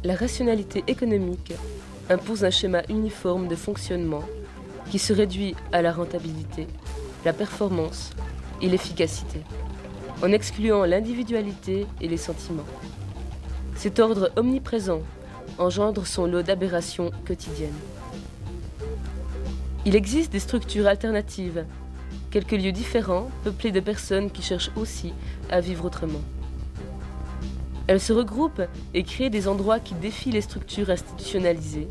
La rationalité économique impose un schéma uniforme de fonctionnement qui se réduit à la rentabilité, la performance et l'efficacité, en excluant l'individualité et les sentiments. Cet ordre omniprésent engendre son lot d'aberrations quotidiennes. Il existe des structures alternatives, quelques lieux différents peuplés de personnes qui cherchent aussi à vivre autrement. Elles se regroupent et créent des endroits qui défient les structures institutionnalisées,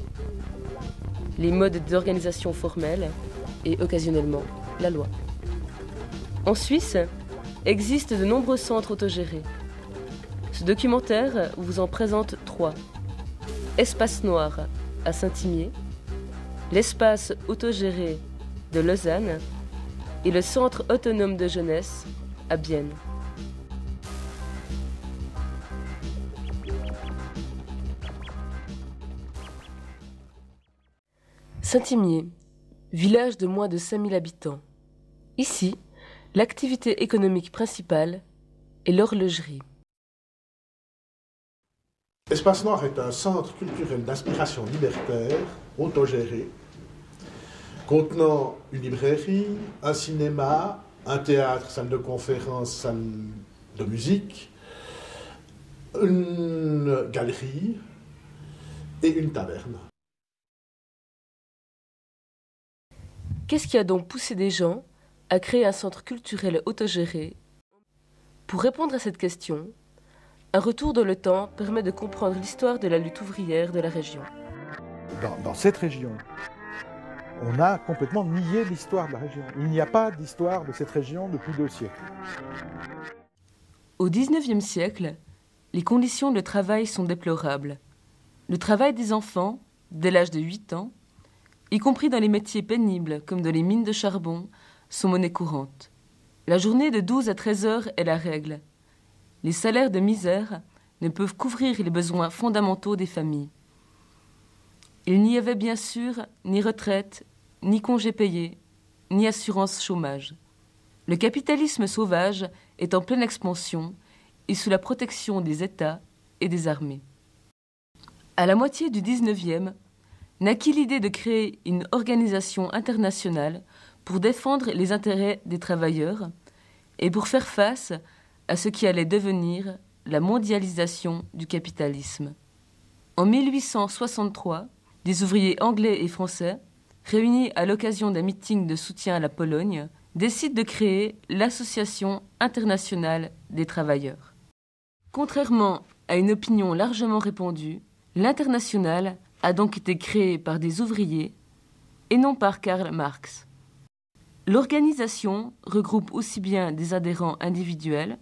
les modes d'organisation formels et occasionnellement la loi. En Suisse, existent de nombreux centres autogérés. Ce documentaire vous en présente 3. Espace Noir à Saint-Imier, l'espace autogéré de Lausanne et le centre autonome de jeunesse à Bienne. Saint-Imier, village de moins de 5000 habitants. Ici, l'activité économique principale est l'horlogerie. Espace Noir est un centre culturel d'inspiration libertaire, autogéré, contenant une librairie, un cinéma, un théâtre, salle de conférence, salle de musique, une galerie et une taverne. Qu'est-ce qui a donc poussé des gens à créer un centre culturel autogéré? Pour répondre à cette question, un retour dans le temps permet de comprendre l'histoire de la lutte ouvrière de la région. Dans cette région, on a complètement nié l'histoire de la région. Il n'y a pas d'histoire de cette région depuis 2 siècles. Au XIXe siècle, les conditions de travail sont déplorables. Le travail des enfants, dès l'âge de 8 ans, y compris dans les métiers pénibles comme dans les mines de charbon, sont monnaie courante. La journée de 12 à 13 heures est la règle. Les salaires de misère ne peuvent couvrir les besoins fondamentaux des familles. Il n'y avait bien sûr ni retraite, ni congés payés, ni assurance chômage. Le capitalisme sauvage est en pleine expansion et sous la protection des États et des armées. À la moitié du XIXe, naquit l'idée de créer une organisation internationale pour défendre les intérêts des travailleurs et pour faire face à ce qui allait devenir la mondialisation du capitalisme. En 1863, des ouvriers anglais et français, réunis à l'occasion d'un meeting de soutien à la Pologne, décident de créer l'Association internationale des travailleurs. Contrairement à une opinion largement répandue, l'Internationale a donc été créée par des ouvriers et non par Karl Marx. L'organisation regroupe aussi bien des adhérents individuels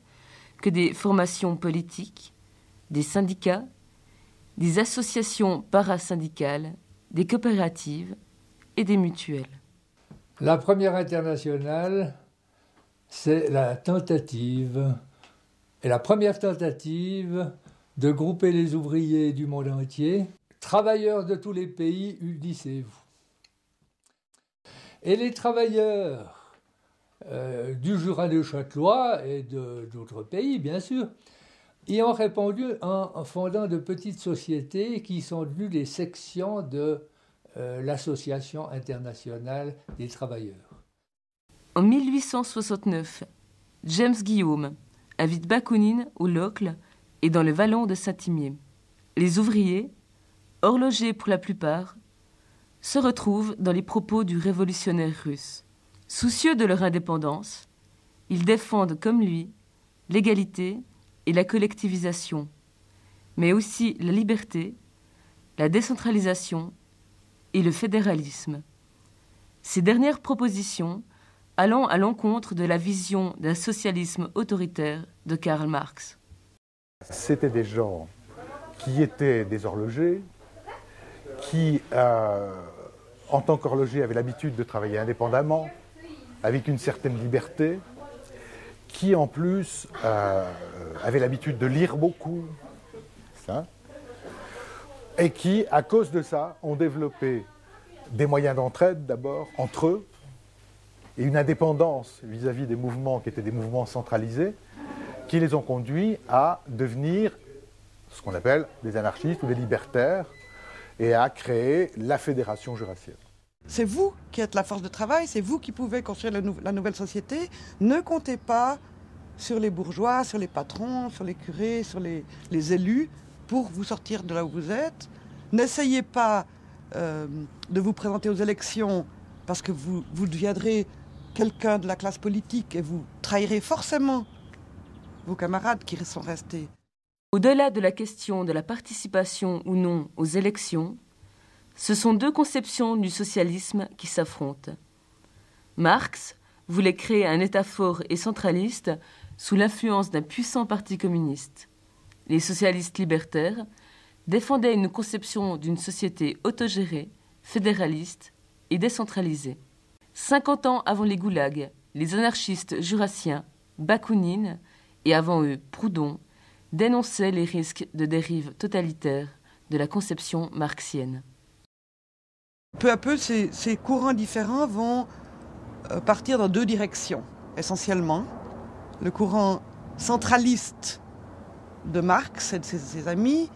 que des formations politiques, des syndicats, des associations parasyndicales, des coopératives et des mutuelles. La première internationale, c'est la tentative, et la première tentative de grouper les ouvriers du monde entier. Travailleurs de tous les pays, unissez-vous. Et les travailleurs du Jura de Châtelois et d'autres pays, bien sûr, y ont répondu en fondant de petites sociétés qui sont devenues des sections de l'Association internationale des travailleurs. En 1869, James Guillaume invite Bakounine au Locle et dans le vallon de Saint-Imier. Les ouvriers, horlogers pour la plupart, se retrouvent dans les propos du révolutionnaire russe. Soucieux de leur indépendance, ils défendent comme lui l'égalité et la collectivisation, mais aussi la liberté, la décentralisation et le fédéralisme. Ces dernières propositions allant à l'encontre de la vision d'un socialisme autoritaire de Karl Marx. C'était des gens qui étaient des horlogers, qui, en tant qu'horloger, avaient l'habitude de travailler indépendamment, avec une certaine liberté, qui en plus avaient l'habitude de lire beaucoup, et qui, à cause de ça, ont développé des moyens d'entraide d'abord, entre eux, et une indépendance vis-à-vis des mouvements qui étaient des mouvements centralisés, qui les ont conduits à devenir ce qu'on appelle des anarchistes ou des libertaires, et a créé la Fédération jurassienne. C'est vous qui êtes la force de travail, c'est vous qui pouvez construire la nouvelle société. Ne comptez pas sur les bourgeois, sur les patrons, sur les curés, sur les élus pour vous sortir de là où vous êtes. N'essayez pas de vous présenter aux élections parce que vous deviendrez quelqu'un de la classe politique et vous trahirez forcément vos camarades qui sont restés. Au-delà de la question de la participation ou non aux élections, ce sont deux conceptions du socialisme qui s'affrontent. Marx voulait créer un État fort et centraliste sous l'influence d'un puissant parti communiste. Les socialistes libertaires défendaient une conception d'une société autogérée, fédéraliste et décentralisée. 50 ans avant les goulags, les anarchistes jurassiens, Bakounine et avant eux Proudhon, dénonçaient les risques de dérive totalitaire de la conception marxienne. Peu à peu, ces courants différents vont partir dans deux directions, essentiellement. Le courant centraliste de Marx et de ses amis,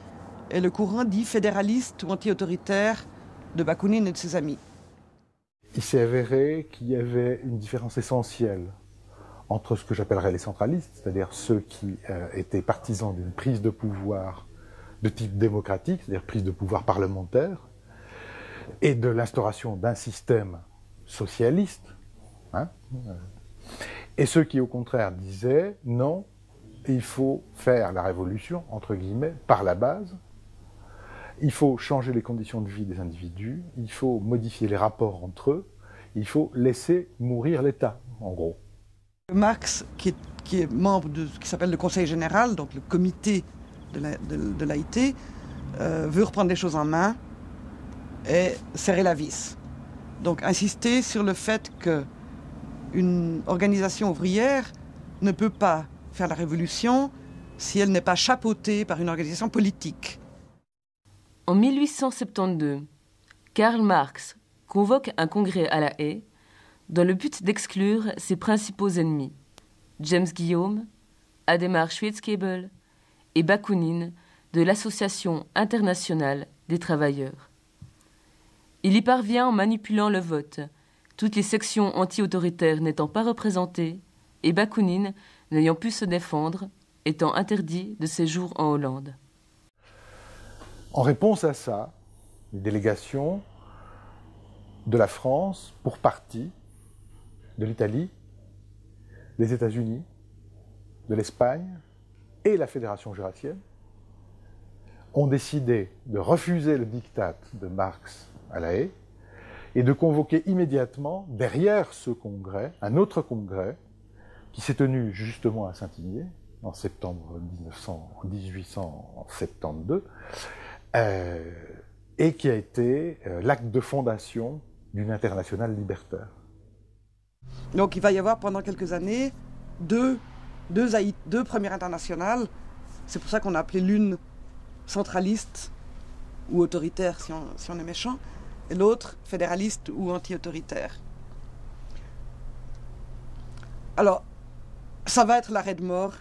et le courant dit fédéraliste ou anti-autoritaire de Bakounine et de ses amis. Il s'est avéré qu'il y avait une différence essentielle entre ce que j'appellerais les centralistes, c'est-à-dire ceux qui étaient partisans d'une prise de pouvoir de type démocratique, c'est-à-dire prise de pouvoir parlementaire, et de l'instauration d'un système socialiste, et ceux qui, au contraire, disaient non, il faut faire la révolution, entre guillemets, par la base, il faut changer les conditions de vie des individus, il faut modifier les rapports entre eux, il faut laisser mourir l'État, en gros. Marx, qui est membre de ce qui s'appelle le Conseil général, donc le comité de l'AIT, veut reprendre les choses en main et serrer la vis. Donc insister sur le fait qu'une organisation ouvrière ne peut pas faire la révolution si elle n'est pas chapeautée par une organisation politique. En 1872, Karl Marx convoque un congrès à La Haye dans le but d'exclure ses principaux ennemis, James Guillaume, Adhémar Schwitzgebel et Bakounine de l'Association internationale des travailleurs. Il y parvient en manipulant le vote, toutes les sections anti-autoritaires n'étant pas représentées et Bakounine n'ayant pu se défendre, étant interdit de séjour en Hollande. En réponse à ça, les délégations de la France, pour partie, de l'Italie, des États-Unis, de l'Espagne et la Fédération jurassienne ont décidé de refuser le diktat de Marx à La Haye et de convoquer immédiatement, derrière ce congrès, un autre congrès qui s'est tenu justement à Saint-Imier en septembre 1872 et qui a été l'acte de fondation d'une internationale libertaire. Donc il va y avoir pendant quelques années deux premières internationales. C'est pour ça qu'on a appelé l'une centraliste ou autoritaire si on est méchant, et l'autre fédéraliste ou anti-autoritaire. Alors, ça va être l'arrêt de mort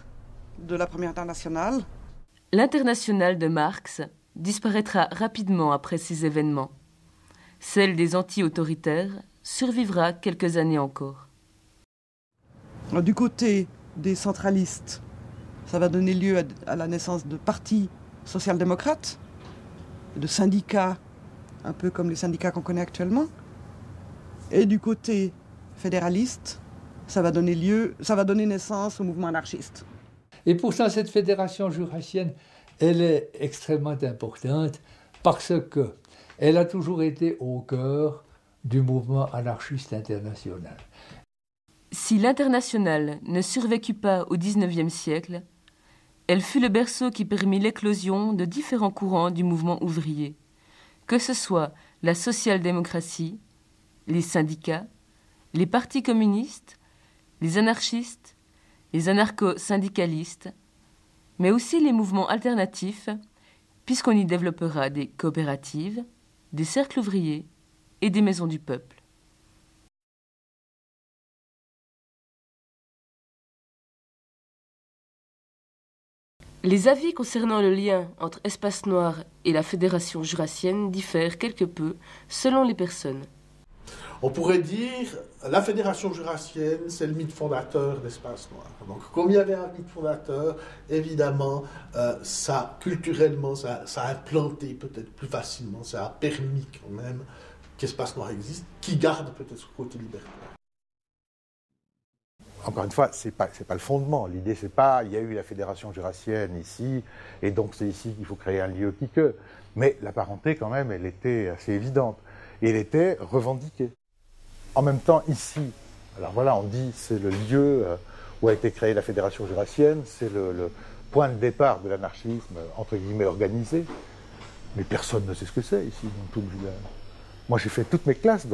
de la première internationale. L'internationale de Marx disparaîtra rapidement après ces événements. Celle des anti-autoritaires survivra quelques années encore. Alors, du côté des centralistes, ça va donner lieu à la naissance de partis social-démocrates, de syndicats, un peu comme les syndicats qu'on connaît actuellement. Et du côté fédéraliste, ça va donner naissance au mouvement anarchiste. Et pourtant, cette fédération jurassienne, elle est extrêmement importante parce qu'elle a toujours été au cœur du mouvement anarchiste international. Si l'internationale ne survécut pas au XIXe siècle, elle fut le berceau qui permit l'éclosion de différents courants du mouvement ouvrier, que ce soit la social-démocratie, les syndicats, les partis communistes, les anarchistes, les anarcho-syndicalistes, mais aussi les mouvements alternatifs, puisqu'on y développera des coopératives, des cercles ouvriers et des maisons du peuple. Les avis concernant le lien entre Espace Noir et la Fédération jurassienne diffèrent quelque peu selon les personnes. On pourrait dire la Fédération jurassienne, c'est le mythe fondateur d'Espace Noir. Donc, comme il y avait un mythe fondateur, évidemment, culturellement, ça a implanté peut-être plus facilement, ça a permis quand même qu'Espace Noir existe, qui garde peut-être ce côté libertaire. Encore une fois, c'est pas le fondement. L'idée, c'est pas, il y a eu la Fédération jurassienne ici, et donc c'est ici qu'il faut créer un lieu qui que. Mais la parenté, quand même, elle était assez évidente. Et elle était revendiquée. En même temps, ici, alors voilà, on dit c'est le lieu où a été créée la Fédération jurassienne, c'est le point de départ de l'anarchisme, entre guillemets, organisé. Mais personne ne sait ce que c'est ici, dans tout le village. Moi, j'ai fait toutes mes classes,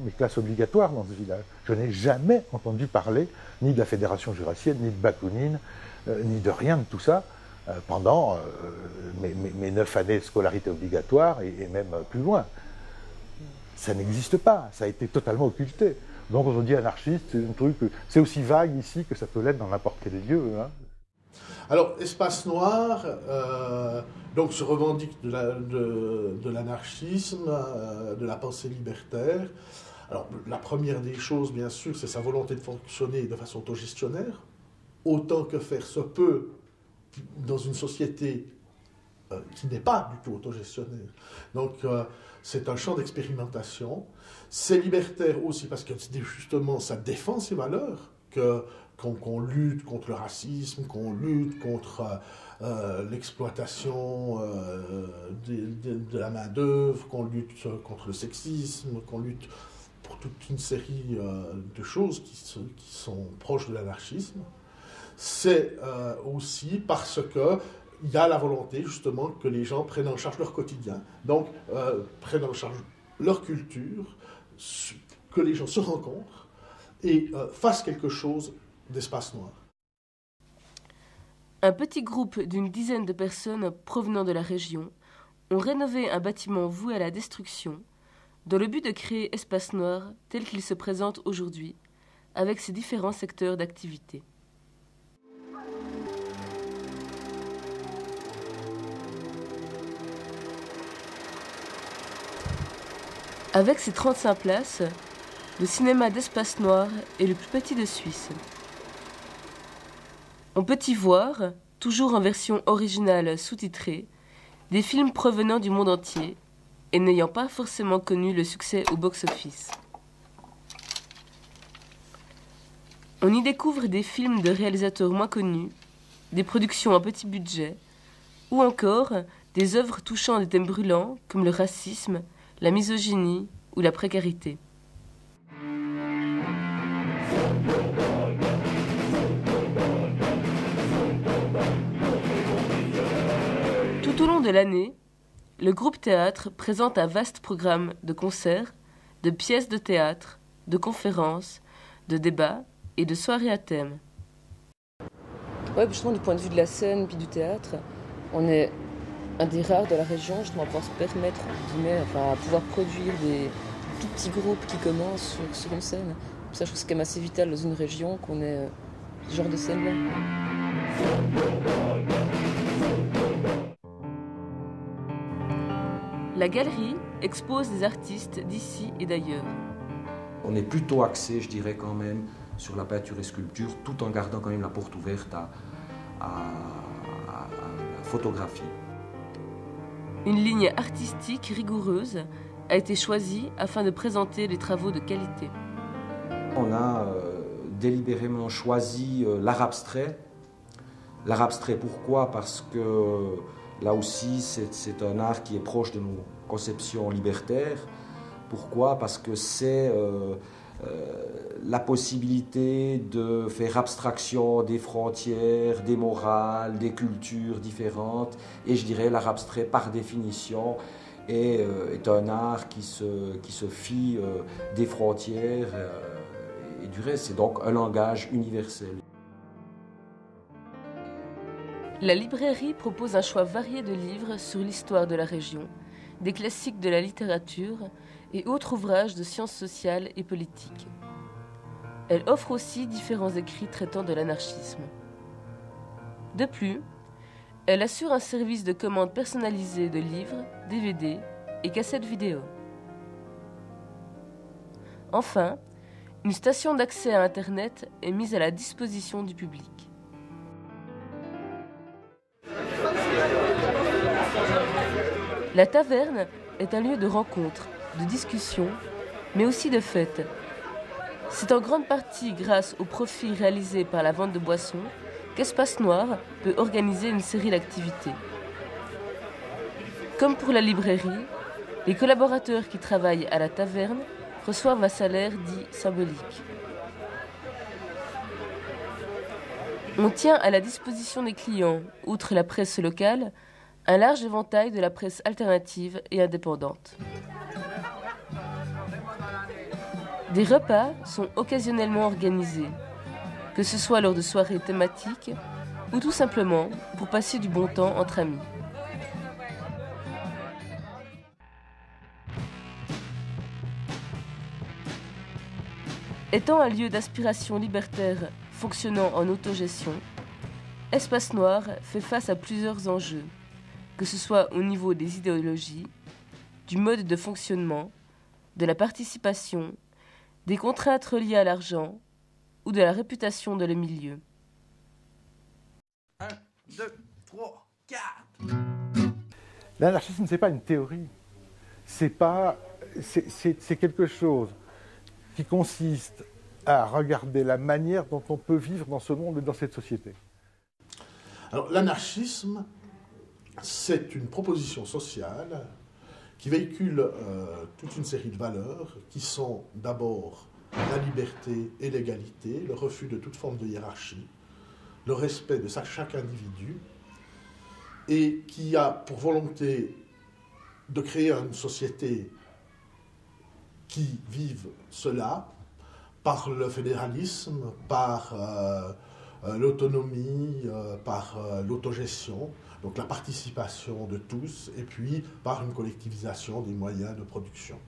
mes classes obligatoires dans ce village. Je n'ai jamais entendu parler ni de la Fédération jurassienne, ni de Bakounine, ni de rien de tout ça, pendant mes 9 années de scolarité obligatoire et même plus loin. Ça n'existe pas, ça a été totalement occulté. Donc on dit anarchiste, c'est un truc, c'est aussi vague ici que ça peut l'être dans n'importe quel lieu. Hein. Alors, Espace Noir donc, se revendique de l'anarchisme, de la pensée libertaire. Alors, la première des choses, bien sûr, c'est sa volonté de fonctionner de façon autogestionnaire, autant que faire se peut dans une société qui n'est pas du tout autogestionnaire. Donc, c'est un champ d'expérimentation. C'est libertaire aussi parce que justement, ça défend ses valeurs, qu'on lutte contre le racisme, qu'on lutte contre l'exploitation de la main-d'œuvre, qu'on lutte contre le sexisme, qu'on lutte pour toute une série de choses qui sont proches de l'anarchisme. C'est aussi parce que il y a la volonté, justement, que les gens prennent en charge leur quotidien, donc prennent en charge leur culture, que les gens se rencontrent et fassent quelque chose d'Espace Noir. Un petit groupe d'une dizaine de personnes provenant de la région ont rénové un bâtiment voué à la destruction dans le but de créer Espace Noir tel qu'il se présente aujourd'hui, avec ses différents secteurs d'activité. Avec ses 35 places, le cinéma d'Espace Noir est le plus petit de Suisse. On peut y voir, toujours en version originale sous-titrée, des films provenant du monde entier et n'ayant pas forcément connu le succès au box-office. On y découvre des films de réalisateurs moins connus, des productions à petit budget, ou encore des œuvres touchant des thèmes brûlants comme le racisme, la misogynie ou la précarité. Tout au long de l'année, le groupe théâtre présente un vaste programme de concerts, de pièces de théâtre, de conférences, de débats et de soirées à thème. Ouais, justement, du point de vue de la scène puis du théâtre, on est un des rares de la région justement à pouvoir se permettre à pouvoir produire des tout petits groupes qui commencent sur une scène. Ça, je trouve que c'est quand même assez vital dans une région qu'on ait ce genre de scène-là. La galerie expose des artistes d'ici et d'ailleurs. On est plutôt axé, je dirais quand même, sur la peinture et sculpture, tout en gardant quand même la porte ouverte à la photographie. Une ligne artistique rigoureuse a été choisie afin de présenter les travaux de qualité. On a délibérément choisi l'art abstrait. L'art abstrait, pourquoi ? Parce que là aussi, c'est un art qui est proche de nos conceptions libertaires. Pourquoi ? Parce que c'est la possibilité de faire abstraction des frontières, des morales, des cultures différentes. Et je dirais l'art abstrait, par définition, est un art qui se fie des frontières et du reste. C'est donc un langage universel. La librairie propose un choix varié de livres sur l'histoire de la région, des classiques de la littérature et autres ouvrages de sciences sociales et politiques. Elle offre aussi différents écrits traitant de l'anarchisme. De plus, Elle assure un service de commande personnalisé de livres, DVD et cassettes vidéo. Enfin, une station d'accès à Internet est mise à la disposition du public. La taverne est un lieu de rencontre, de discussion, mais aussi de fête. C'est en grande partie grâce aux profits réalisés par la vente de boissons qu'Espace Noir peut organiser une série d'activités. Comme pour la librairie, les collaborateurs qui travaillent à la taverne reçoivent un salaire dit symbolique. On tient à la disposition des clients, outre la presse locale, un large éventail de la presse alternative et indépendante. Des repas sont occasionnellement organisés, que ce soit lors de soirées thématiques ou tout simplement pour passer du bon temps entre amis. Étant un lieu d'aspiration libertaire fonctionnant en autogestion, Espace Noir fait face à plusieurs enjeux, que ce soit au niveau des idéologies, du mode de fonctionnement, de la participation, des contraintes reliées à l'argent ou de la réputation de le milieu. 1, 2, 3, 4. L'anarchisme, ce n'est pas une théorie. C'est quelque chose qui consiste à regarder la manière dont on peut vivre dans ce monde et dans cette société. Alors, l'anarchisme, c'est une proposition sociale qui véhicule toute une série de valeurs qui sont d'abord la liberté et l'égalité, le refus de toute forme de hiérarchie, le respect de chaque individu, et qui a pour volonté de créer une société qui vive cela par le fédéralisme, par l'autonomie, par l'autogestion, donc la participation de tous, et puis par une collectivisation des moyens de production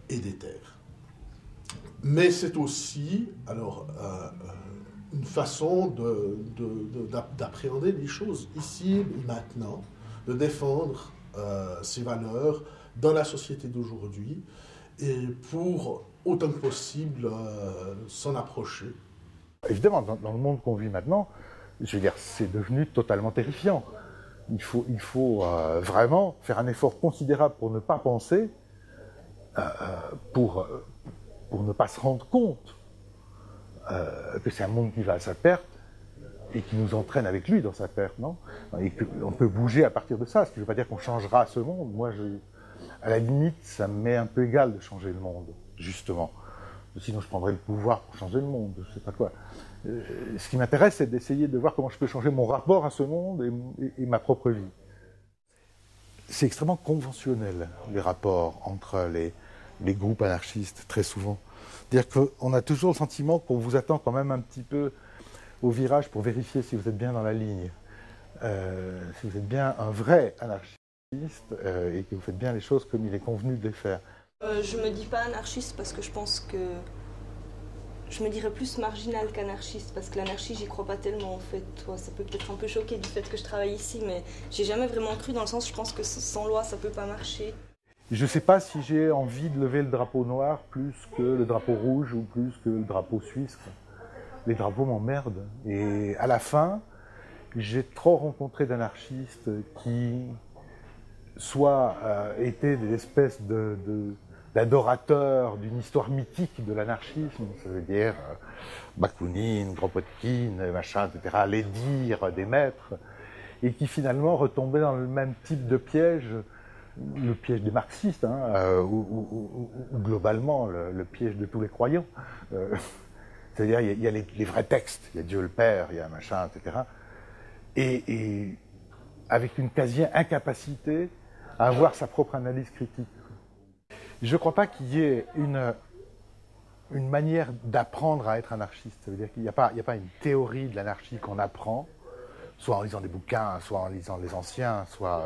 et des terres. Mais c'est aussi une façon d'appréhender les choses ici et maintenant, de défendre ces valeurs dans la société d'aujourd'hui et pour autant que possible s'en approcher. Évidemment, dans le monde qu'on vit maintenant, je veux dire, c'est devenu totalement terrifiant. Il faut vraiment faire un effort considérable pour ne pas penser, pour ne pas se rendre compte que c'est un monde qui va à sa perte et qui nous entraîne avec lui dans sa perte, non ? Et qu'on peut bouger à partir de ça, ce qui ne veut pas dire qu'on changera ce monde. Moi, à la limite, ça m'est un peu égal de changer le monde, justement. Sinon, je prendrais le pouvoir pour changer le monde, je ne sais pas quoi. Ce qui m'intéresse, c'est d'essayer de voir comment je peux changer mon rapport à ce monde et ma propre vie. C'est extrêmement conventionnel, les rapports entre les groupes anarchistes, très souvent. C'est-à-dire qu'on a toujours le sentiment qu'on vous attend quand même un petit peu au virage pour vérifier si vous êtes bien dans la ligne, si vous êtes bien un vrai anarchiste et que vous faites bien les choses comme il est convenu de les faire. Je me dis pas anarchiste parce que je pense que je me dirais plus marginal qu'anarchiste parce que l'anarchie j'y crois pas tellement en fait. Ça peut peut-être un peu choquer du fait que je travaille ici, mais j'ai jamais vraiment cru dans le sens je pense que sans loi ça peut pas marcher. Je ne sais pas si j'ai envie de lever le drapeau noir plus que le drapeau rouge ou plus que le drapeau suisse. Les drapeaux m'emmerdent. Et à la fin, j'ai trop rencontré d'anarchistes qui soit étaient des espèces d'adorateurs d'une histoire mythique de l'anarchisme, ça veut dire Bakounine, Kropotkin, machin, etc., les dires des maîtres, et qui finalement retombaient dans le même type de piège, le piège des marxistes, ou globalement le piège de tous les croyants. C'est-à-dire il y a les vrais textes, il y a Dieu le Père, il y a machin, etc. Et avec une quasi-incapacité à avoir sa propre analyse critique. Je ne crois pas qu'il y ait une manière d'apprendre à être anarchiste. Ça veut dire qu'il n'y a pas une théorie de l'anarchie qu'on apprend, soit en lisant des bouquins, soit en lisant les anciens, soit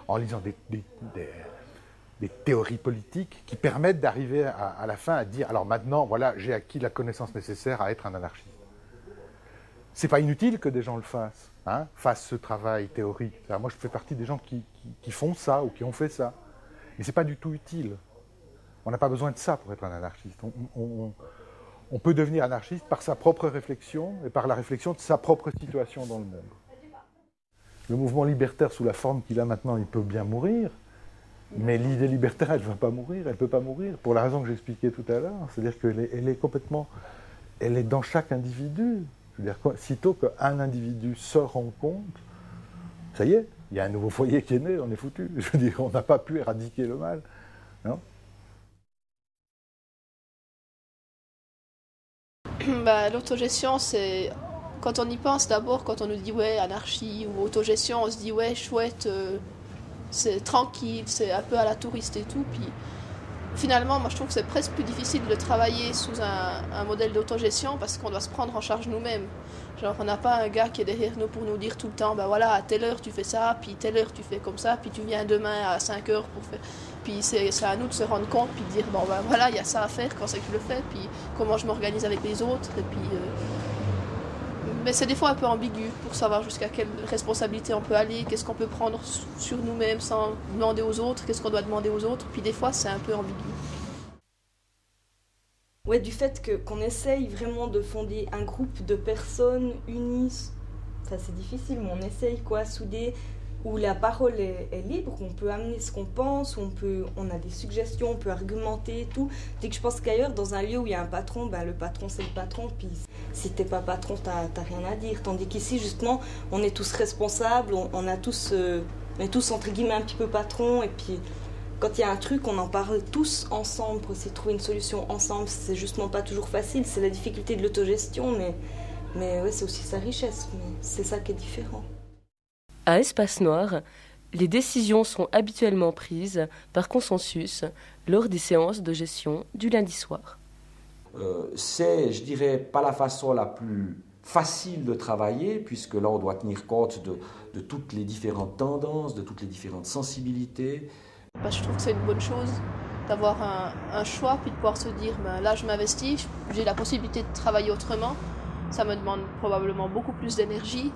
en lisant des théories politiques qui permettent d'arriver à la fin à dire « alors maintenant, voilà, j'ai acquis la connaissance nécessaire à être un anarchiste ». c'est pas inutile que des gens le fassent, hein, fassent ce travail théorique. Alors moi, je fais partie des gens qui font ça ou qui ont fait ça. Mais c'est pas du tout utile. On n'a pas besoin de ça pour être un anarchiste. On peut devenir anarchiste par sa propre réflexion et par la réflexion de sa propre situation dans le monde. Le mouvement libertaire, sous la forme qu'il a maintenant, il peut bien mourir, mais l'idée libertaire, elle ne va pas mourir, elle ne peut pas mourir, pour la raison que j'expliquais tout à l'heure. C'est-à-dire qu'elle est complètement... Elle est dans chaque individu. C'est-à-dire que sitôt qu'un individu se rend compte, ça y est, il y a un nouveau foyer qui est né, on est foutu. Je veux dire, on n'a pas pu éradiquer le mal. Non ? L'autogestion, c'est... Quand on y pense d'abord, quand on nous dit ouais, anarchie ou autogestion, on se dit ouais, chouette, c'est tranquille, c'est un peu à la touriste et tout. Puis finalement, moi je trouve que c'est presque plus difficile de travailler sous un modèle d'autogestion parce qu'on doit se prendre en charge nous-mêmes. Genre, on n'a pas un gars qui est derrière nous pour nous dire tout le temps, ben voilà, à telle heure tu fais ça, puis telle heure tu fais comme ça, puis tu viens demain à 5 heures pour faire. Puis c'est à nous de se rendre compte, puis de dire, bon ben voilà, il y a ça à faire, quand c'est que je le fais, puis comment je m'organise avec les autres, et puis. Mais c'est des fois un peu ambigu pour savoir jusqu'à quelle responsabilité on peut aller, qu'est-ce qu'on peut prendre sur nous-mêmes sans demander aux autres, qu'est-ce qu'on doit demander aux autres, puis des fois c'est un peu ambigu. Ouais, du fait qu'on essaye vraiment de fonder un groupe de personnes unies, ça c'est difficile, mais on essaye quoi, soudé, où la parole est libre, où on peut amener ce qu'on pense, où on a des suggestions, on peut argumenter et tout. Dès que je pense qu'ailleurs, dans un lieu où il y a un patron, ben, le patron c'est le patron, puis si t'es pas patron, t'as rien à dire. Tandis qu'ici, justement, on est tous responsables, on est tous entre guillemets un petit peu patrons, et puis quand il y a un truc, on en parle tous ensemble pour essayer de trouver une solution ensemble. C'est justement pas toujours facile, c'est la difficulté de l'autogestion, mais ouais, c'est aussi sa richesse, mais c'est ça qui est différent. À Espace Noir, les décisions sont habituellement prises par consensus lors des séances de gestion du lundi soir. C'est, je dirais, pas la façon la plus facile de travailler, puisque là, on doit tenir compte de toutes les différentes tendances, de toutes les différentes sensibilités. Je trouve que c'est une bonne chose d'avoir un choix, puis de pouvoir se dire, ben, là, je m'investis, j'ai la possibilité de travailler autrement. Ça me demande probablement beaucoup plus d'énergie,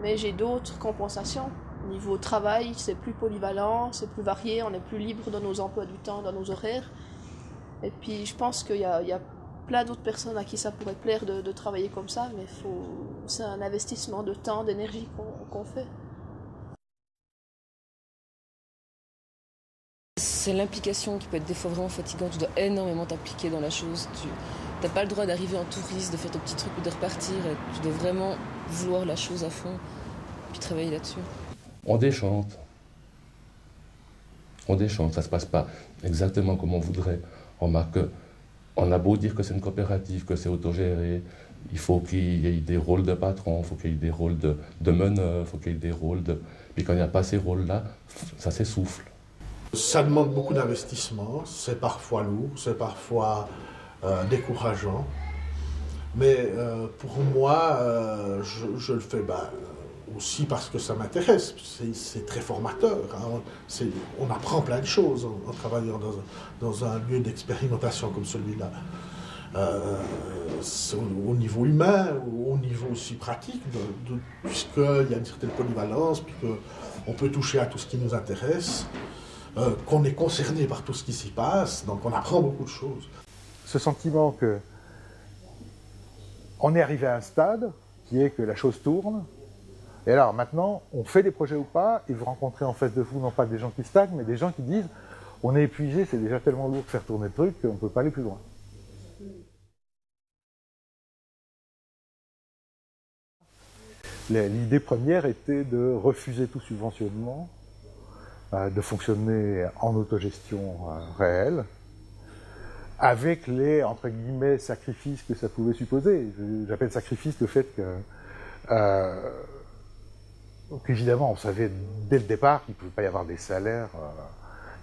mais j'ai d'autres compensations. Niveau travail, c'est plus polyvalent, c'est plus varié, on est plus libre dans nos emplois du temps, dans nos horaires. Et puis je pense qu'il y a plein d'autres personnes à qui ça pourrait plaire de travailler comme ça, mais c'est un investissement de temps, d'énergie qu'on fait. C'est l'implication qui peut être des fois vraiment fatigante. Tu dois énormément t'impliquer dans la chose. Tu n'as pas le droit d'arriver en touriste, de faire ton petit truc ou de repartir. Tu dois vraiment vouloir la chose à fond, puis travailler là-dessus. On déchante, ça se passe pas exactement comme on voudrait. On remarque qu'on a beau dire que c'est une coopérative, que c'est autogéré, il faut qu'il y ait des rôles de patron, il faut qu'il y ait des rôles de meneur, il faut qu'il y ait des rôles de... Puis quand il n'y a pas ces rôles-là, ça s'essouffle. Ça demande beaucoup d'investissement, c'est parfois lourd, c'est parfois décourageant. Mais pour moi, je le fais aussi parce que ça m'intéresse. C'est très formateur. Hein. On apprend plein de choses en travaillant dans un lieu d'expérimentation comme celui-là. Au niveau humain, au niveau aussi pratique, puisqu'il y a une certaine polyvalence, puisqu'on peut toucher à tout ce qui nous intéresse, qu'on est concerné par tout ce qui s'y passe, donc on apprend beaucoup de choses. Ce sentiment que on est arrivé à un stade qui est que la chose tourne, et alors maintenant, on fait des projets ou pas, et vous rencontrez en face de vous non pas des gens qui stagnent, mais des gens qui disent on est épuisé, c'est déjà tellement lourd de faire tourner le truc qu'on ne peut pas aller plus loin. L'idée première était de refuser tout subventionnement, de fonctionner en autogestion réelle, avec les, entre guillemets, sacrifices que ça pouvait supposer. J'appelle sacrifice le fait qu'évidemment, on savait dès le départ qu'il ne pouvait pas y avoir des salaires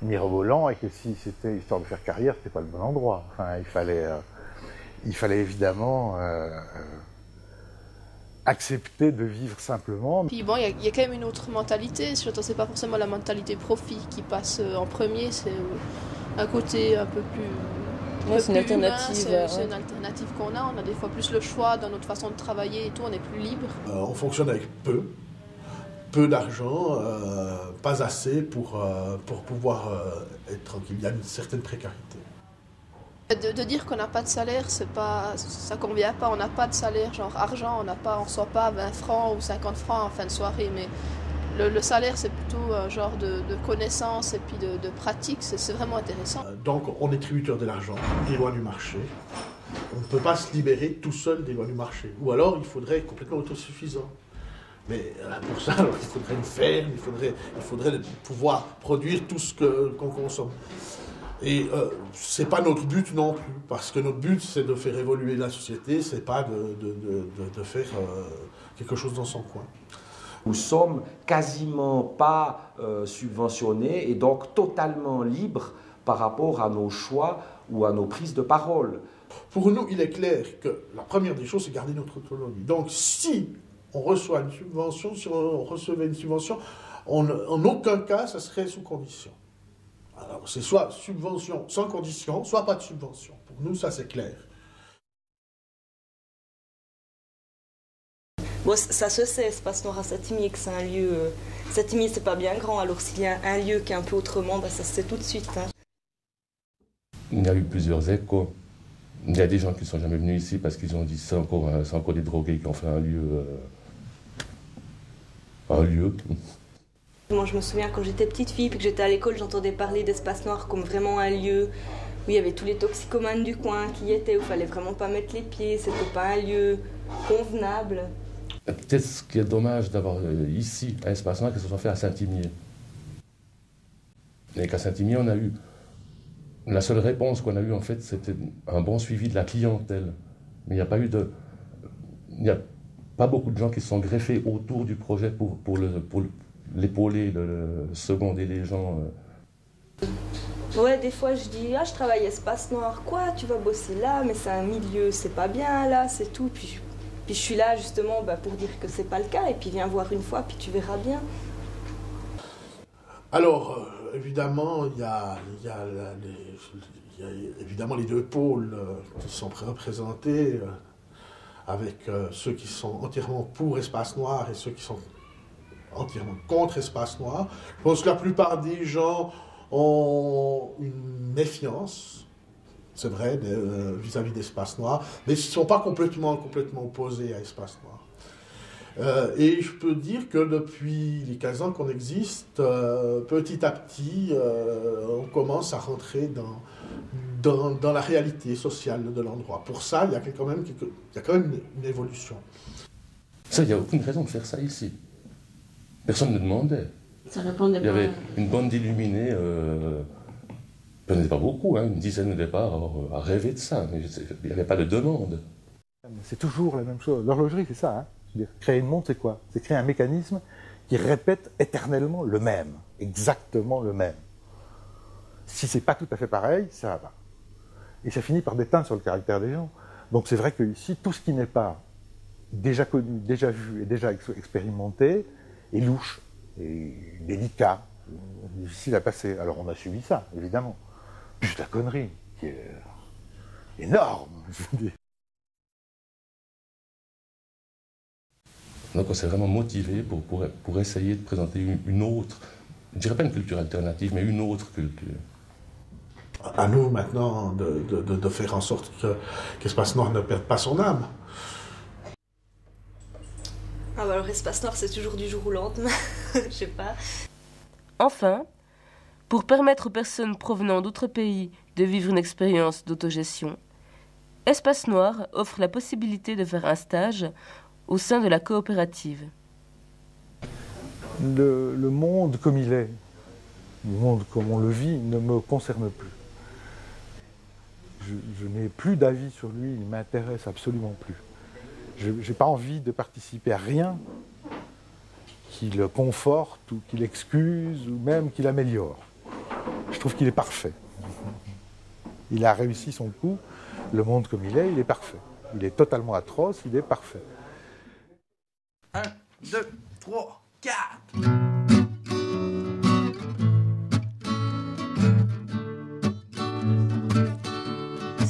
mirobolants et que si c'était histoire de faire carrière, c'était pas le bon endroit. Enfin, il fallait évidemment accepter de vivre simplement. Puis bon, il y a quand même une autre mentalité. C'est pas forcément la mentalité profit qui passe en premier, c'est un côté un peu plus Ouais, c'est une alternative. C'est une alternative qu'on a. On a des fois plus le choix dans notre façon de travailler et tout. On est plus libre. On fonctionne avec peu d'argent, pas assez pour pouvoir être tranquille. Il y a une certaine précarité. De dire qu'on n'a pas de salaire, ça convient pas. On n'a pas de salaire, genre argent, on reçoit pas 20 francs ou 50 francs en fin de soirée, mais le salaire, c'est plutôt un genre de connaissance et puis de pratique. C'est vraiment intéressant. Donc, on est tributaire de l'argent, des lois du marché. On ne peut pas se libérer tout seul des lois du marché. Ou alors, il faudrait être complètement autosuffisant. Mais pour ça, alors, il faudrait une ferme, il faudrait pouvoir produire tout ce qu'on consomme. Et c'est pas notre but non plus, parce que notre but, c'est de faire évoluer la société, c'est pas de faire quelque chose dans son coin. Nous sommes quasiment pas subventionnés et donc totalement libres par rapport à nos choix ou à nos prises de parole. Pour nous, il est clair que la première des choses, c'est garder notre autonomie. Donc si on reçoit une subvention, si on recevait une subvention, en aucun cas, ça serait sous condition. Alors c'est soit subvention sans condition, soit pas de subvention. Pour nous, ça c'est clair. Bon, ça se sait, Espace Noir à Saint-Imier, que c'est un lieu... Saint-Imier, c'est pas bien grand, alors s'il y a un lieu qui est un peu autrement, bah, ça se sait tout de suite. Hein. Il y a eu plusieurs échos. Il y a des gens qui ne sont jamais venus ici parce qu'ils ont dit c'est encore des drogués qui ont fait un lieu. Moi, je me souviens quand j'étais petite fille, puis que j'étais à l'école, j'entendais parler d'Espace Noir comme vraiment un lieu où il y avait tous les toxicomanes du coin qui y étaient, où il fallait vraiment pas mettre les pieds, c'était pas un lieu convenable. Peut-être ce qui est dommage d'avoir ici un Espace Noir que ce soit fait à Saint-Imier. Et qu'à Saint-Imier, on a eu... La seule réponse qu'on a eue, en fait, c'était un bon suivi de la clientèle. Mais il n'y a pas eu de... Il n'y a pas beaucoup de gens qui se sont greffés autour du projet pour l'épauler, le seconder les gens. Ouais, des fois je dis, je travaille Espace Noir, quoi, tu vas bosser là, mais c'est un milieu, c'est pas bien là, c'est tout. Puis je suis là justement pour dire que c'est pas le cas, et puis viens voir une fois, puis tu verras bien. Alors, évidemment, il y a évidemment les deux pôles qui sont représentés, avec ceux qui sont entièrement pour Espace Noir et ceux qui sont entièrement contre Espace Noir. Je pense que la plupart des gens ont une méfiance, c'est vrai, vis-à-vis d'Espace Noir, mais ils ne sont pas complètement opposés à Espace Noir. Et je peux dire que depuis les 15 ans qu'on existe, petit à petit, on commence à rentrer dans la réalité sociale de l'endroit. Pour ça, il y a quand même une évolution. Ça, il n'y a aucune raison de faire ça ici. Personne ne demandait. Ça répondait il y avait une bande d'illuminés, il n'y en avait pas beaucoup, une dizaine au départ, à rêver de ça, mais il n'y avait pas de demande. C'est toujours la même chose. L'horlogerie, c'est ça. Créer une montre, c'est quoi? C'est créer un mécanisme qui répète éternellement le même, exactement le même. Si c'est pas tout à fait pareil, ça va pas. Et ça finit par déteindre sur le caractère des gens. Donc c'est vrai que ici, tout ce qui n'est pas déjà connu, déjà vu et déjà expérimenté est louche, et délicat, difficile à passer. Alors on a suivi ça, évidemment. Juste la connerie, qui est énorme, je veux dire. Donc on s'est vraiment motivé pour essayer de présenter une autre, je ne dirais pas une culture alternative, mais une autre culture. À nous maintenant de faire en sorte qu'Espace Noir ne perde pas son âme. Ah bah alors Espace Noir c'est toujours du jour au lendemain, je sais pas. Enfin, pour permettre aux personnes provenant d'autres pays de vivre une expérience d'autogestion, Espace Noir offre la possibilité de faire un stage au sein de la coopérative. Le monde comme il est, le monde comme on le vit, ne me concerne plus. Je n'ai plus d'avis sur lui, il ne m'intéresse absolument plus. Je n'ai pas envie de participer à rien qui le conforte ou qui l'excuse ou même qui l'améliore. Je trouve qu'il est parfait. Il a réussi son coup, le monde comme il est parfait. Il est totalement atroce, il est parfait. 1, 2, 3, 4.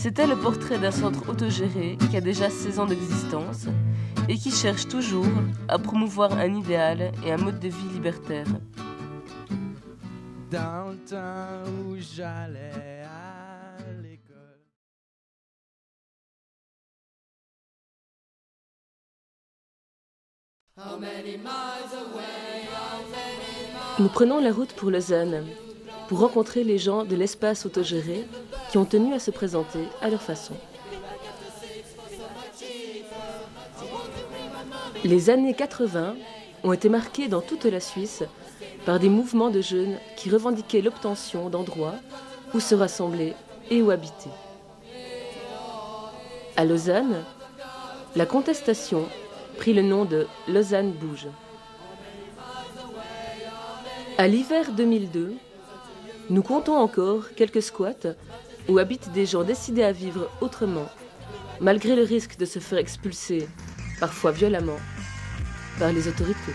C'était le portrait d'un centre autogéré qui a déjà 16 ans d'existence et qui cherche toujours à promouvoir un idéal et un mode de vie libertaire. Dans le temps où j'allais à l'école. Nous prenons la route pour Lausanne, pour rencontrer les gens de l'espace autogéré qui ont tenu à se présenter à leur façon. Les années 80 ont été marquées dans toute la Suisse par des mouvements de jeunes qui revendiquaient l'obtention d'endroits où se rassembler et où habiter. À Lausanne, la contestation prit le nom de Lausanne bouge. À l'hiver 2002, nous comptons encore quelques squats où habitent des gens décidés à vivre autrement, malgré le risque de se faire expulser, parfois violemment, par les autorités.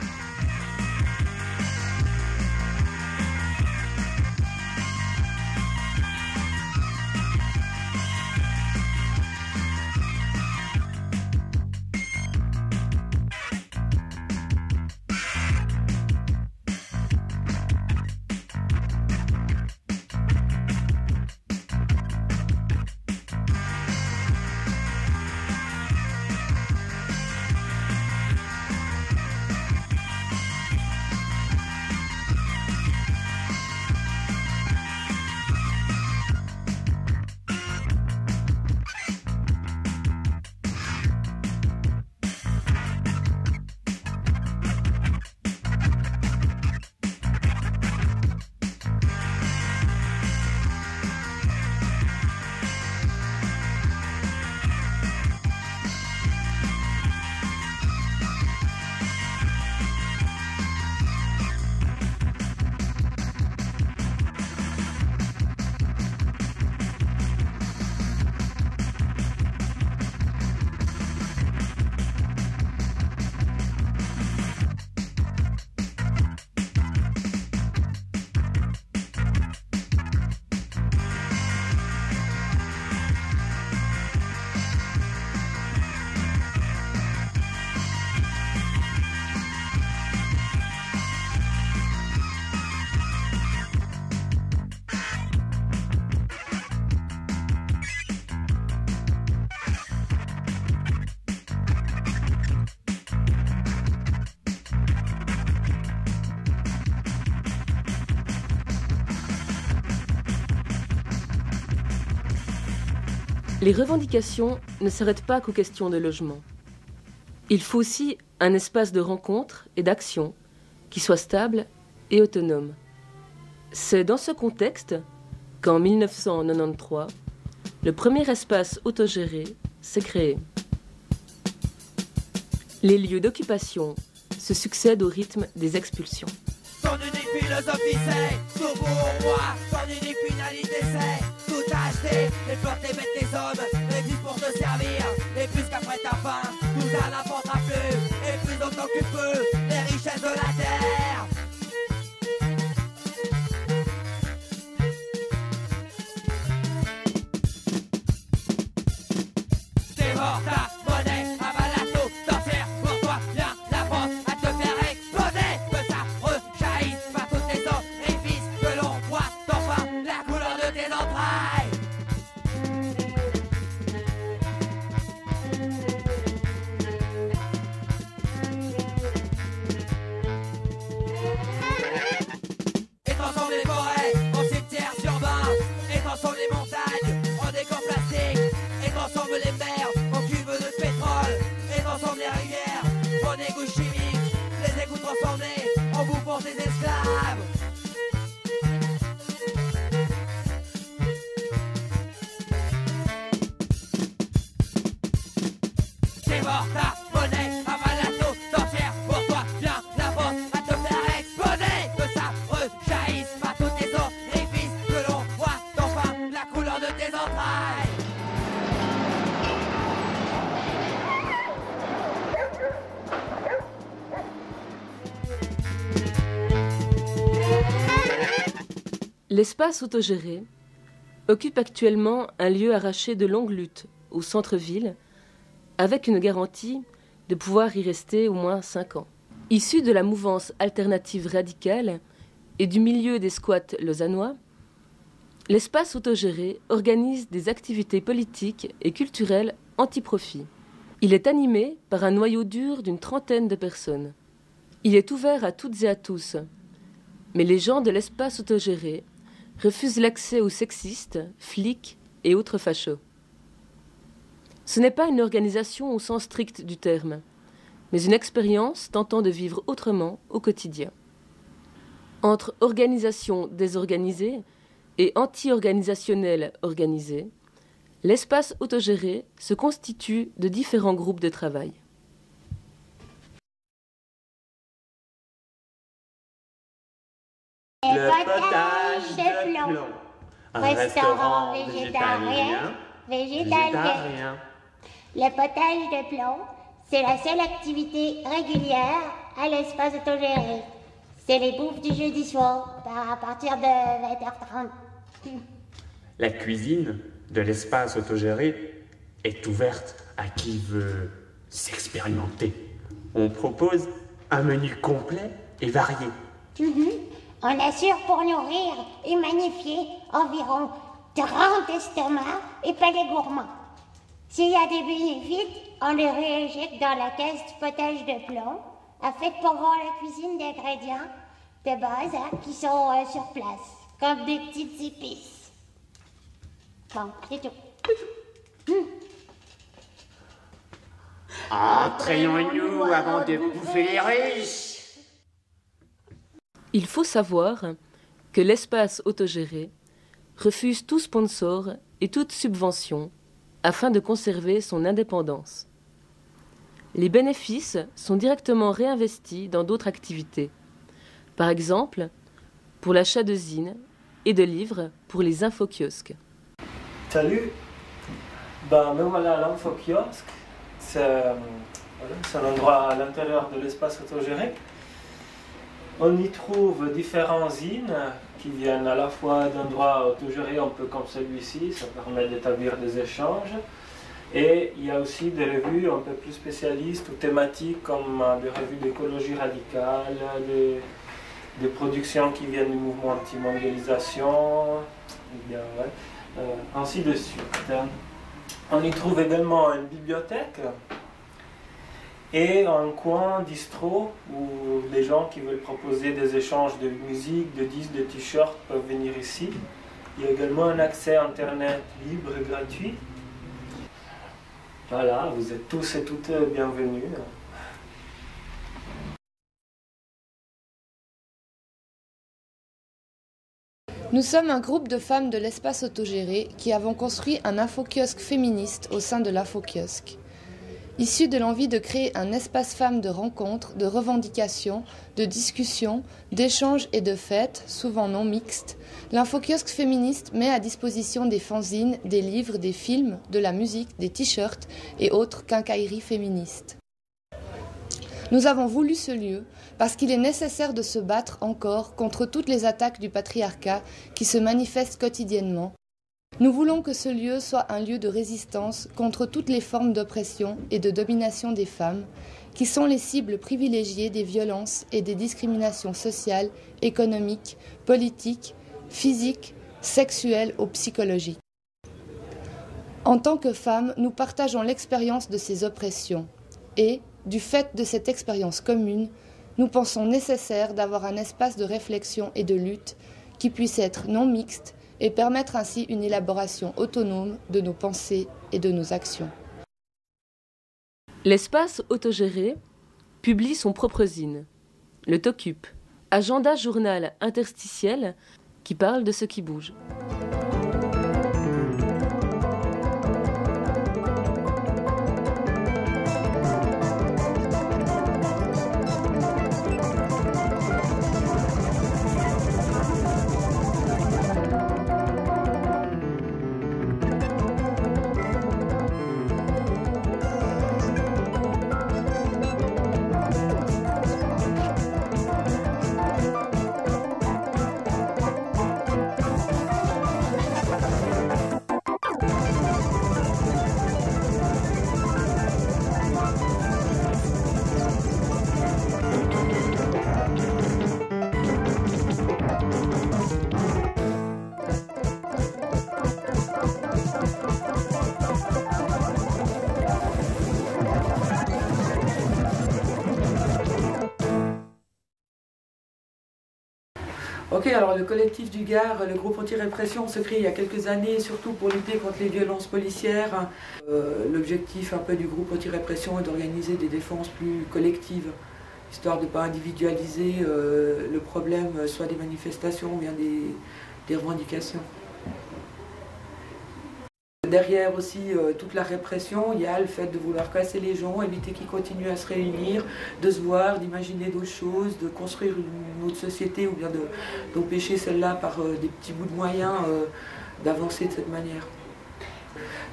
Les revendications ne s'arrêtent pas qu'aux questions de logement. Il faut aussi un espace de rencontre et d'action qui soit stable et autonome. C'est dans ce contexte qu'en 1993, le premier espace autogéré s'est créé. Les lieux d'occupation se succèdent au rythme des expulsions. Ton unique philosophie c'est tout pour moi. Ton unique finalité c'est tout acheter. Les flottes, les bêtes, les hommes, les vies pour te servir. Et puisqu'après ta faim, tout ça n'apportera plus. Et plus autant que tu peux, les richesses de la terre. Dévore ta monnaie, avale la taux sorcière. Pour toi, viens la France à te faire exploser. Que ça rejaillisse par toutes tes orifices. Que l'on voit enfin la couleur de tes entrailles. Et transforme les forêts en cimetières urbains. Et transforme les montagnes en décors plastiques. Et transforme les mers en cuves de pétrole. Et transforme les rivières en égouts chimiques. Les égouts transformés en boue pour tes esclaves. Dévore ta monnaie, avale la taux sorcière. Pour toi, viens la France à te faire exploser. Que ça rejaillisse par tous tes orifices. Que l'on voit enfin la couleur de tes entrailles. L'espace autogéré occupe actuellement un lieu arraché de longues luttes au centre-ville, avec une garantie de pouvoir y rester au moins 5 ans. Issu de la mouvance alternative radicale et du milieu des squats lausannois, l'espace autogéré organise des activités politiques et culturelles anti-profit. Il est animé par un noyau dur d'une 30aine de personnes. Il est ouvert à toutes et à tous, mais les gens de l'espace autogéré refusent l'accès aux sexistes, flics et autres fachos. Ce n'est pas une organisation au sens strict du terme, mais une expérience tentant de vivre autrement au quotidien. Entre organisation désorganisée et anti-organisationnelle organisée, l'espace autogéré se constitue de différents groupes de travail. Le potage de plomb. Restaurant végétarien. Le potage de plomb, c'est la seule activité régulière à l'espace autogéré. C'est les bouffes du jeudi soir, à partir de 20h30. La cuisine de l'espace autogéré est ouverte à qui veut s'expérimenter. On propose un menu complet et varié. On assure pour nourrir et magnifier environ 30 estomacs et palais gourmands. S'il y a des bénéfices, on les réinjecte dans la caisse du potage de plomb, afin de pouvoir la cuisine d'ingrédients de base qui sont sur place, comme des petites épices. Bon, c'est tout. Entraînons-nous avant de bouffer les riches. Il faut savoir que l'espace autogéré refuse tout sponsor et toute subvention afin de conserver son indépendance. Les bénéfices sont directement réinvestis dans d'autres activités. Par exemple, pour l'achat de zines et de livres pour les infokiosques. Salut, me voilà à l'infokiosque. C'est un endroit à l'intérieur de l'espace autogéré. On y trouve différents zines qui viennent à la fois d'endroits autogérés un peu comme celui-ci, ça permet d'établir des échanges. Et il y a aussi des revues un peu plus spécialistes ou thématiques comme des revues d'écologie radicale, des productions qui viennent du mouvement anti-mondialisation, ainsi de suite. On y trouve également une bibliothèque et un coin distro où les gens qui veulent proposer des échanges de musique, de disques, de t-shirts peuvent venir ici. Il y a également un accès Internet libre et gratuit. Voilà, vous êtes tous et toutes bienvenus. Nous sommes un groupe de femmes de l'espace autogéré qui avons construit un infokiosque féministe au sein de l'infokiosque. Issu de l'envie de créer un espace femmes de rencontres, de revendications, de discussions, d'échanges et de fêtes, souvent non mixtes, l'infokiosque féministe met à disposition des fanzines, des livres, des films, de la musique, des t-shirts et autres quincailleries féministes. Nous avons voulu ce lieu parce qu'il est nécessaire de se battre encore contre toutes les attaques du patriarcat qui se manifestent quotidiennement. Nous voulons que ce lieu soit un lieu de résistance contre toutes les formes d'oppression et de domination des femmes, qui sont les cibles privilégiées des violences et des discriminations sociales, économiques, politiques, physiques, sexuelles ou psychologiques. En tant que femmes, nous partageons l'expérience de ces oppressions et, du fait de cette expérience commune, nous pensons nécessaire d'avoir un espace de réflexion et de lutte qui puisse être non mixte et permettre ainsi une élaboration autonome de nos pensées et de nos actions. L'espace autogéré publie son propre zine, le Tocup, agenda journal interstitiel qui parle de ce qui bouge. Ok, alors le collectif du Gard, le groupe anti-répression, se crée il y a quelques années, surtout pour lutter contre les violences policières. L'objectif un peu du groupe anti-répression est d'organiser des défenses plus collectives, histoire de ne pas individualiser le problème, soit des manifestations ou bien des revendications. Derrière aussi toute la répression, il y a le fait de vouloir casser les gens, éviter qu'ils continuent à se réunir, de se voir, d'imaginer d'autres choses, de construire une autre société ou bien d'empêcher celle-là par des petits bouts de moyens d'avancer de cette manière.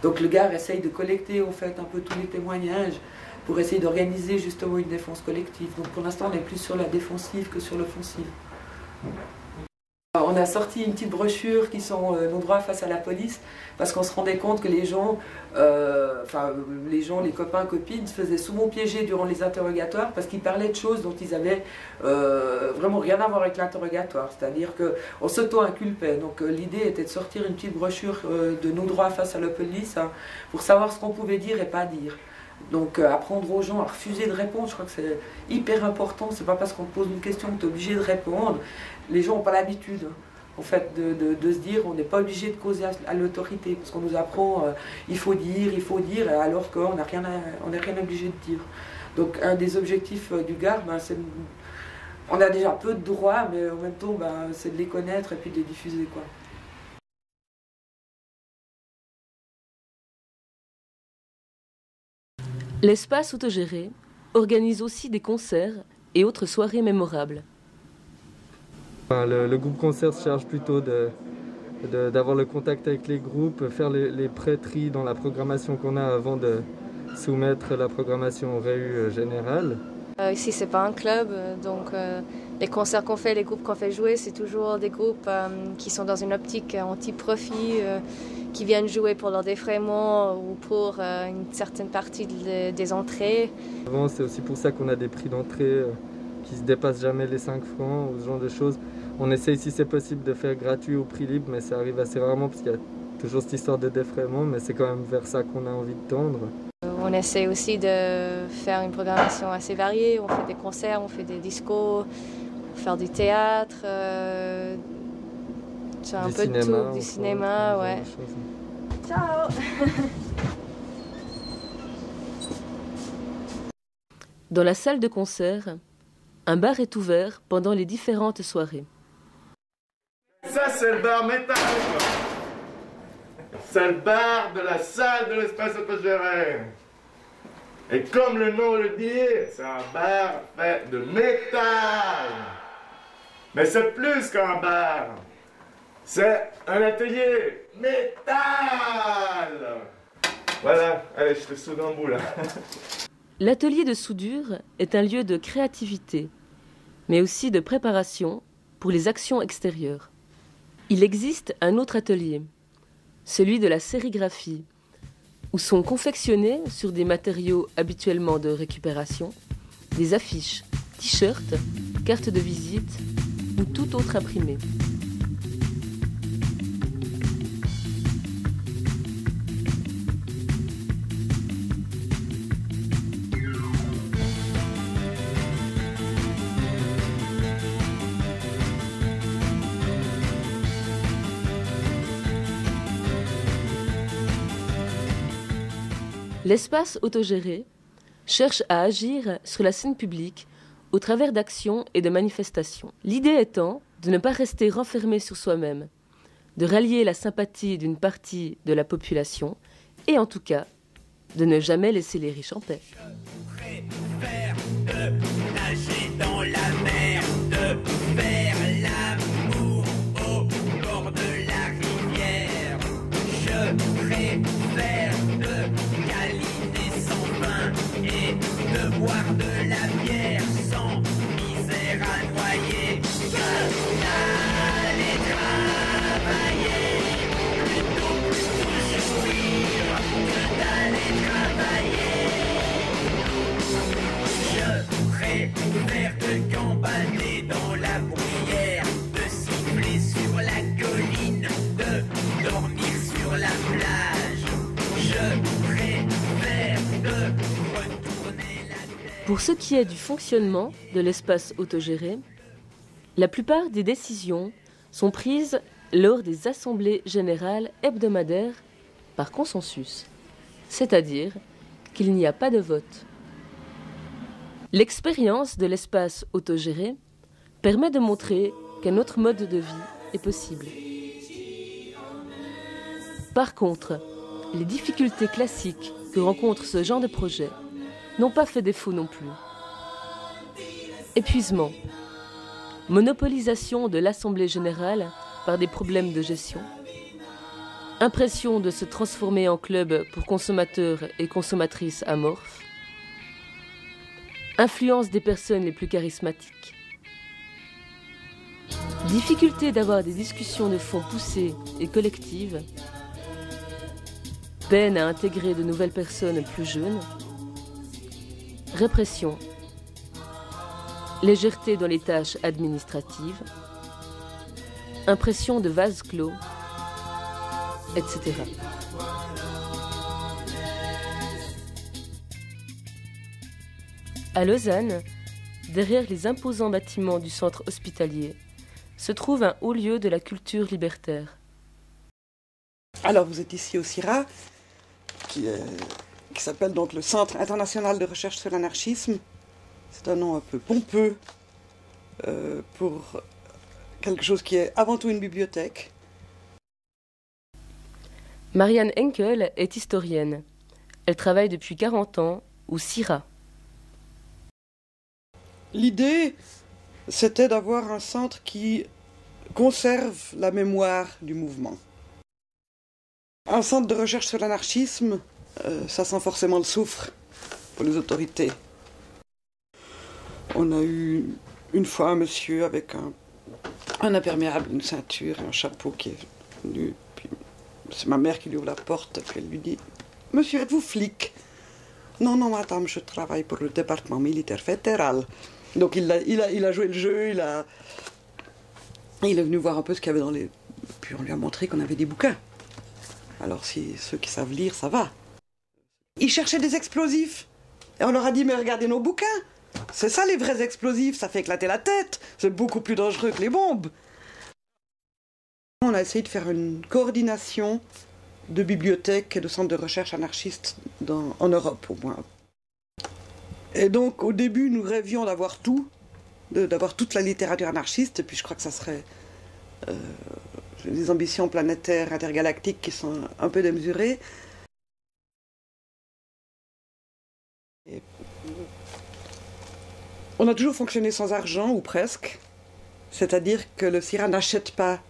Donc le Gard essaye de collecter en fait un peu tous les témoignages pour essayer d'organiser justement une défense collective. Donc pour l'instant on est plus sur la défensive que sur l'offensive. On a sorti une petite brochure qui sont nos droits face à la police parce qu'on se rendait compte que les gens, les copains, copines se faisaient souvent piéger durant les interrogatoires parce qu'ils parlaient de choses dont ils avaient vraiment rien à voir avec l'interrogatoire. C'est-à-dire qu'on s'auto-inculpait. Donc l'idée était de sortir une petite brochure de nos droits face à la police pour savoir ce qu'on pouvait dire et pas dire. Donc apprendre aux gens à refuser de répondre, je crois que c'est hyper important. C'est pas parce qu'on te pose une question que tu es obligé de répondre. Les gens n'ont pas l'habitude en fait de se dire on n'est pas obligé de causer à l'autorité parce qu'on nous apprend il faut dire alors qu'on n'est rien obligé de dire. Donc un des objectifs du Gard, c'est on a déjà peu de droits mais en même temps c'est de les connaître et puis de les diffuser quoi. L'espace autogéré organise aussi des concerts et autres soirées mémorables. Le groupe concert se charge plutôt d'avoir le contact avec les groupes, faire les prêteries dans la programmation qu'on a avant de soumettre la programmation au réu général. Ici c'est pas un club, donc les concerts qu'on fait, les groupes qu'on fait jouer, c'est toujours des groupes qui sont dans une optique anti-profit, qui viennent jouer pour leur défraiement ou pour une certaine partie des entrées. Avant, c'est aussi pour ça qu'on a des prix d'entrée qui ne se dépassent jamais les 5 francs ou ce genre de choses. On essaye si c'est possible de faire gratuit ou prix libre, mais ça arrive assez rarement parce qu'il y a toujours cette histoire de défraiement, mais c'est quand même vers ça qu'on a envie de tendre. On essaie aussi de faire une programmation assez variée. On fait des concerts, on fait des discos, on fait du théâtre, c'est un peu de tout, du cinéma, ouais. Ciao. Dans la salle de concert, un bar est ouvert pendant les différentes soirées. Ça, c'est le bar métal. C'est le bar de la salle de l'espace autogéré. Et comme le nom le dit, c'est un bar fait de métal. Mais c'est plus qu'un bar. C'est un atelier métal. Voilà, allez, je te soude en bout là. L'atelier de soudure est un lieu de créativité, mais aussi de préparation pour les actions extérieures. Il existe un autre atelier, celui de la sérigraphie, où sont confectionnés sur des matériaux habituellement de récupération, des affiches, t-shirts, cartes de visite ou tout autre imprimé. L'espace autogéré cherche à agir sur la scène publique au travers d'actions et de manifestations. L'idée étant de ne pas rester renfermé sur soi-même, de rallier la sympathie d'une partie de la population et en tout cas de ne jamais laisser les riches en paix. Nager dans la mer, de faire l'amour au bord de la rivière. Je préfère de câliner sans vin et de boire de la bière sans misère à noyer. Que d'aller travailler, plutôt jouir que d'aller travailler. Je préfère de gambader dans la bruyère, de siffler sur la colline, de dormir sur la plage. Je préfère de retourner la terre. Pour ce qui est du fonctionnement de l'espace autogéré, La plupart des décisions sont prises lors des assemblées générales hebdomadaires par consensus, c'est-à-dire qu'il n'y a pas de vote. L'expérience de l'espace autogéré permet de montrer qu'un autre mode de vie est possible. Par contre, les difficultés classiques que rencontre ce genre de projet n'ont pas fait défaut non plus. Épuisement, monopolisation de l'Assemblée générale par des problèmes de gestion, impression de se transformer en club pour consommateurs et consommatrices amorphes, influence des personnes les plus charismatiques, difficulté d'avoir des discussions de fond poussées et collectives, peine à intégrer de nouvelles personnes plus jeunes, répression, légèreté dans les tâches administratives, impression de vase clos, etc. À Lausanne, derrière les imposants bâtiments du centre hospitalier, se trouve un haut lieu de la culture libertaire. Alors vous êtes ici au CIRA, qui s'appelle donc le Centre international de recherche sur l'anarchisme. C'est un nom un peu pompeux pour quelque chose qui est avant tout une bibliothèque. Marianne Henkel est historienne. Elle travaille depuis 40 ans au CIRA. L'idée, c'était d'avoir un centre qui conserve la mémoire du mouvement. Un centre de recherche sur l'anarchisme, ça sent forcément le soufre pour les autorités. On a eu une fois un monsieur avec un imperméable, une ceinture et un chapeau qui est venu. Puis c'est ma mère qui lui ouvre la porte et elle lui dit « Monsieur, êtes-vous flic ?»« Non, non, madame, je travaille pour le département militaire fédéral. » Donc il a joué le jeu, il est venu voir un peu ce qu'il y avait dans les... Puis on lui a montré qu'on avait des bouquins. Alors si ceux qui savent lire, ça va. Ils cherchaient des explosifs. Et on leur a dit, mais regardez nos bouquins. C'est ça les vrais explosifs, ça fait éclater la tête. C'est beaucoup plus dangereux que les bombes. On a essayé de faire une coordination de bibliothèques et de centres de recherche anarchistes en Europe au moins. Et donc au début nous rêvions d'avoir tout, d'avoir toute la littérature anarchiste, et puis je crois que ça serait des ambitions planétaires, intergalactiques qui sont un peu démesurées. Et on a toujours fonctionné sans argent, ou presque, c'est-à-dire que le CIRA n'achète pas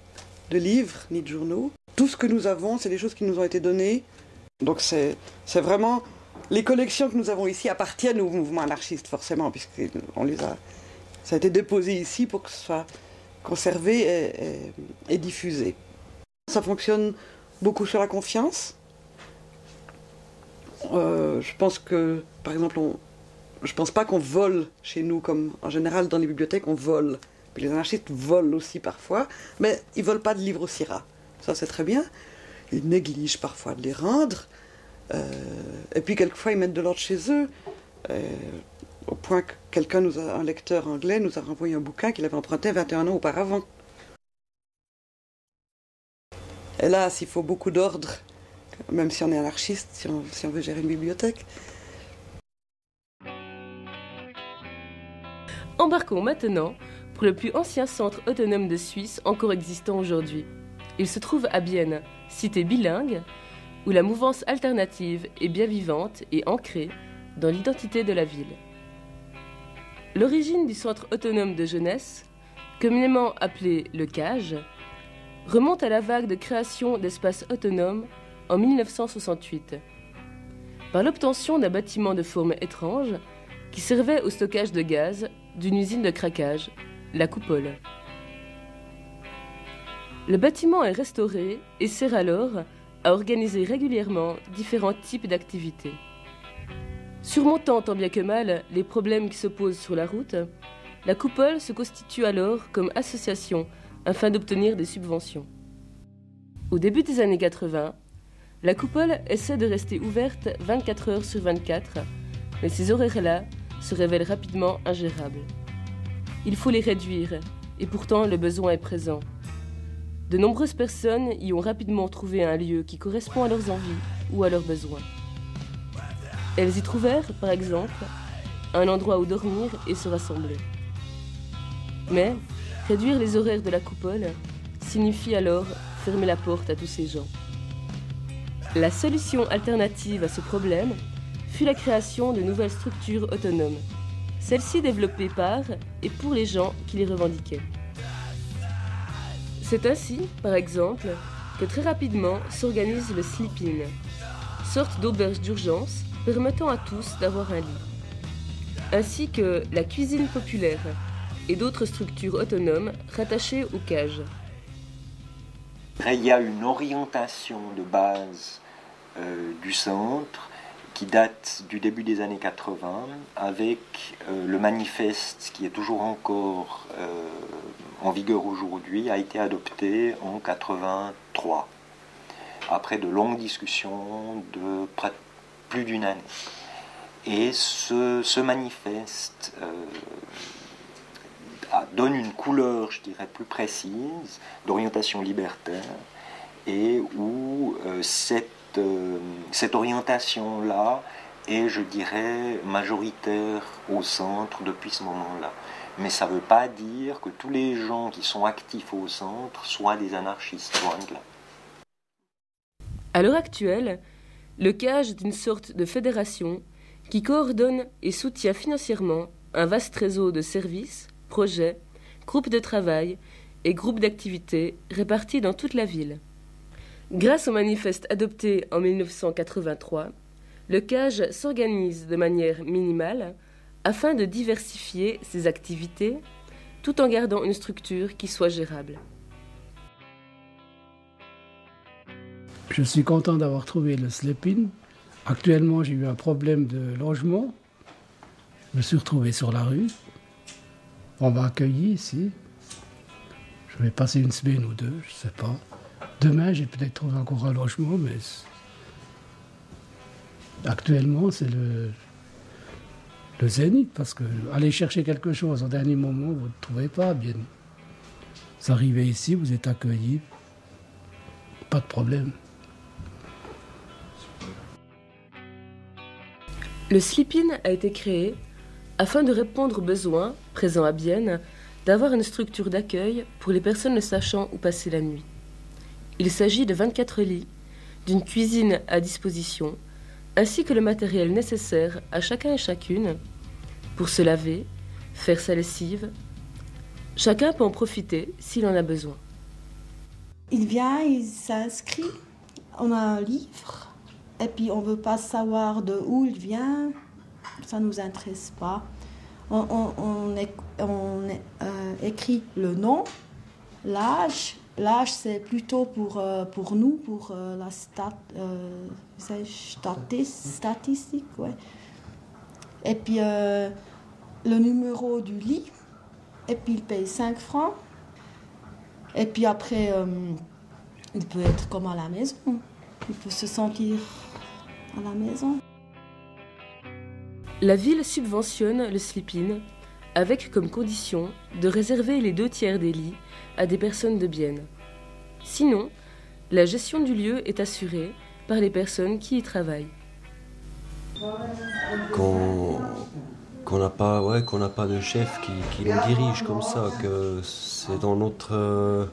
de livres ni de journaux. Tout ce que nous avons, c'est des choses qui nous ont été données. Donc c'est vraiment... Les collections que nous avons ici appartiennent au mouvement anarchiste, forcément, ça a été déposé ici pour que ce soit conservé et diffusé. Ça fonctionne beaucoup sur la confiance. Je pense que, par exemple, je pense pas qu'on vole chez nous, comme en général dans les bibliothèques, on vole. Puis les anarchistes volent aussi parfois, mais ils volent pas de livres au CIRA. Ça, c'est très bien. Ils négligent parfois de les rendre. Et puis quelquefois ils mettent de l'ordre chez eux, au point que un lecteur anglais nous a renvoyé un bouquin qu'il avait emprunté 21 ans auparavant. Hélas, il faut beaucoup d'ordre, même si on est anarchiste, si on veut gérer une bibliothèque. Embarquons maintenant pour le plus ancien centre autonome de Suisse encore existant aujourd'hui. Il se trouve à Bienne, cité bilingue, où la mouvance alternative est bien vivante et ancrée dans l'identité de la ville. L'origine du centre autonome de jeunesse, communément appelé le CAGE, remonte à la vague de création d'espaces autonomes en 1968, par l'obtention d'un bâtiment de forme étrange qui servait au stockage de gaz d'une usine de craquage, la Coupole. Le bâtiment est restauré et sert alors à organiser régulièrement différents types d'activités. Surmontant tant bien que mal les problèmes qui se posent sur la route, la Coupole se constitue alors comme association afin d'obtenir des subventions. Au début des années 80, la Coupole essaie de rester ouverte 24 heures sur 24, mais ces horaires-là se révèlent rapidement ingérables. Il faut les réduire et pourtant le besoin est présent. De nombreuses personnes y ont rapidement trouvé un lieu qui correspond à leurs envies ou à leurs besoins. Elles y trouvèrent, par exemple, un endroit où dormir et se rassembler. Mais réduire les horaires de la coupole signifie alors fermer la porte à tous ces gens. La solution alternative à ce problème fut la création de nouvelles structures autonomes, celles-ci développées par et pour les gens qui les revendiquaient. C'est ainsi, par exemple, que très rapidement s'organise le sleep-in, sorte d'auberge d'urgence permettant à tous d'avoir un lit, ainsi que la cuisine populaire et d'autres structures autonomes rattachées aux cages. Il y a une orientation de base du centre qui date du début des années 80 avec le manifeste qui est toujours encore en vigueur aujourd'hui, a été adopté en 83 après de longues discussions de plus d'une année. Et ce manifeste donne une couleur, je dirais, plus précise d'orientation libertaire et où cette orientation-là est, je dirais, majoritaire au centre depuis ce moment-là. Mais ça ne veut pas dire que tous les gens qui sont actifs au centre soient des anarchistes, loin de là. À l'heure actuelle, le CAGE est une sorte de fédération qui coordonne et soutient financièrement un vaste réseau de services, projets, groupes de travail et groupes d'activités répartis dans toute la ville. Grâce au manifeste adopté en 1983, le CAGE s'organise de manière minimale afin de diversifier ses activités tout en gardant une structure qui soit gérable. Je suis content d'avoir trouvé le sleep-in. Actuellement, j'ai eu un problème de logement. Je me suis retrouvé sur la rue. On m'a accueilli ici. Je vais passer une semaine ou deux, je ne sais pas. Demain, j'ai peut-être trouvé encore un logement, mais actuellement, c'est le zénith, parce que aller chercher quelque chose au dernier moment, vous ne trouvez pas bien. Vous arrivez ici, vous êtes accueillis, pas de problème. Le sleep-in a été créé afin de répondre aux besoins, présents à Bienne, d'avoir une structure d'accueil pour les personnes ne sachant où passer la nuit. Il s'agit de 24 lits, d'une cuisine à disposition, ainsi que le matériel nécessaire à chacun et chacune pour se laver, faire sa lessive. Chacun peut en profiter s'il en a besoin. Il vient, il s'inscrit, on a un livre, et puis on ne veut pas savoir de où il vient, ça ne nous intéresse pas. On écrit le nom, l'âge. L'âge, c'est plutôt pour nous, pour la statistique. Ouais. Et puis le numéro du lit. Et puis il paye 5 francs. Et puis après, il peut être comme à la maison. Il peut se sentir à la maison. La ville subventionne le sleep-in avec comme condition de réserver les 2/3 des lits à des personnes de Bienne. Sinon, la gestion du lieu est assurée par les personnes qui y travaillent. Qu'on n'a pas de chef qui nous dirige comme ça, que c'est dans notre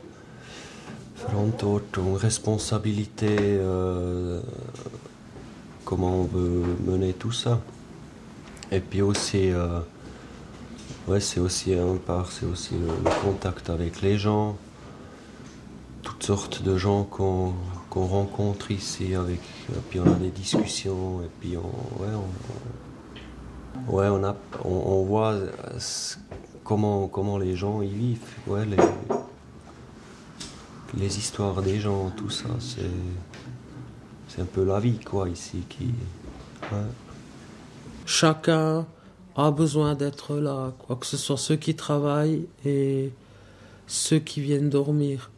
responsabilité comment on veut mener tout ça. Et puis aussi c'est aussi c'est aussi le contact avec les gens, toutes sortes de gens qu'on rencontre ici, puis on a des discussions, et puis on voit comment les gens y vivent, les histoires des gens, tout ça, c'est un peu la vie ici Chacun a besoin d'être là, que ce soit ceux qui travaillent et ceux qui viennent dormir.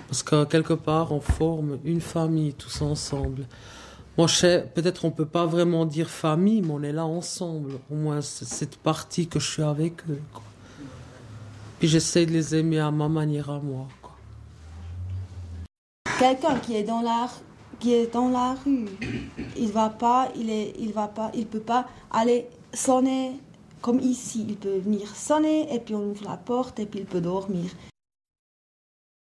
Parce que quelque part, on forme une famille tous ensemble. Moi, peut-être on peut pas vraiment dire famille, mais on est là ensemble. Au moins, c'est cette partie que je suis avec eux. Puis j'essaie de les aimer à ma manière à moi. Quelqu'un qui est dans la rue, il peut pas aller sonner comme ici. Il peut venir sonner et puis on ouvre la porte et puis il peut dormir.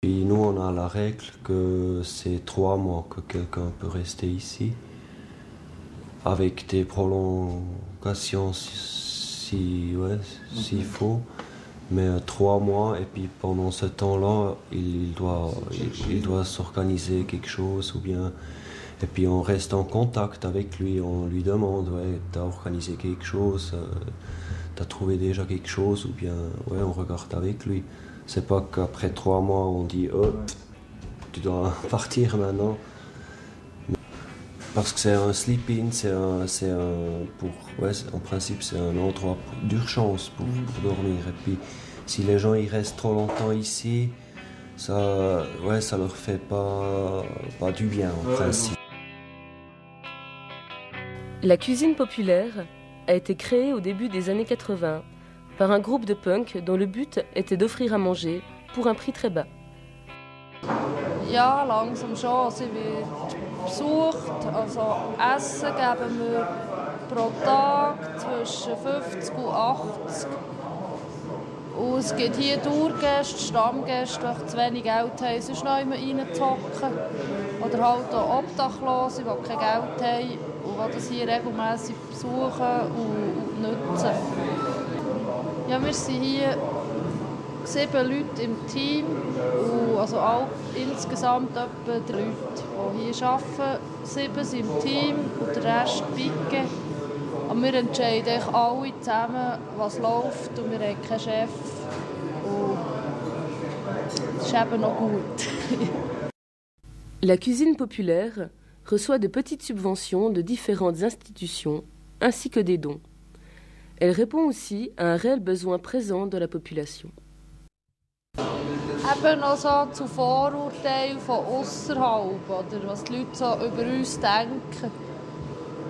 Et nous, on a la règle que c'est 3 mois que quelqu'un peut rester ici, avec des prolongations s'il faut. Mais 3 mois, et puis pendant ce temps-là, il doit s'organiser quelque chose, ou bien... Et puis on reste en contact avec lui, on lui demande, ouais, t'as organisé quelque chose, t'as trouvé déjà quelque chose, ou bien, ouais, on regarde avec lui. C'est pas qu'après 3 mois, on dit, oh, tu dois partir maintenant. Parce que c'est un sleep-in, en principe c'est un endroit d'urgence pour dormir. Et puis si les gens ils restent trop longtemps ici, ça leur fait pas du bien en principe. La cuisine populaire a été créée au début des années 80 par un groupe de punk dont le but était d'offrir à manger pour un prix très bas. Ja, langsam schon. Sie wird besucht. Also Essen geben wir pro Tag zwischen 50 und 80. Und es gibt hier Dauergäste, Stammgäste, die zu wenig Geld haben, sonst noch immer reinzuhocken. Oder halt auch Obdachlose, die kein Geld haben und die das hier regelmässig besuchen und nutzen. Ja, wir sind hier 7 Leute im Team, und also insgesamt etwa 3 Leute, die hier arbeiten. 7 sind im Team und der Rest picken. Aber wir entscheiden alle zusammen, was läuft, und wir haben keinen Chef. Und das ist eben noch gut. La cuisine populaire reçoit de petites subventions de différentes institutions ainsi que des dons. Elle répond aussi à un réel besoin présent de la population. Eben noch so zu Vorurteilen von ausserhalb, oder was die Leute so über uns denken.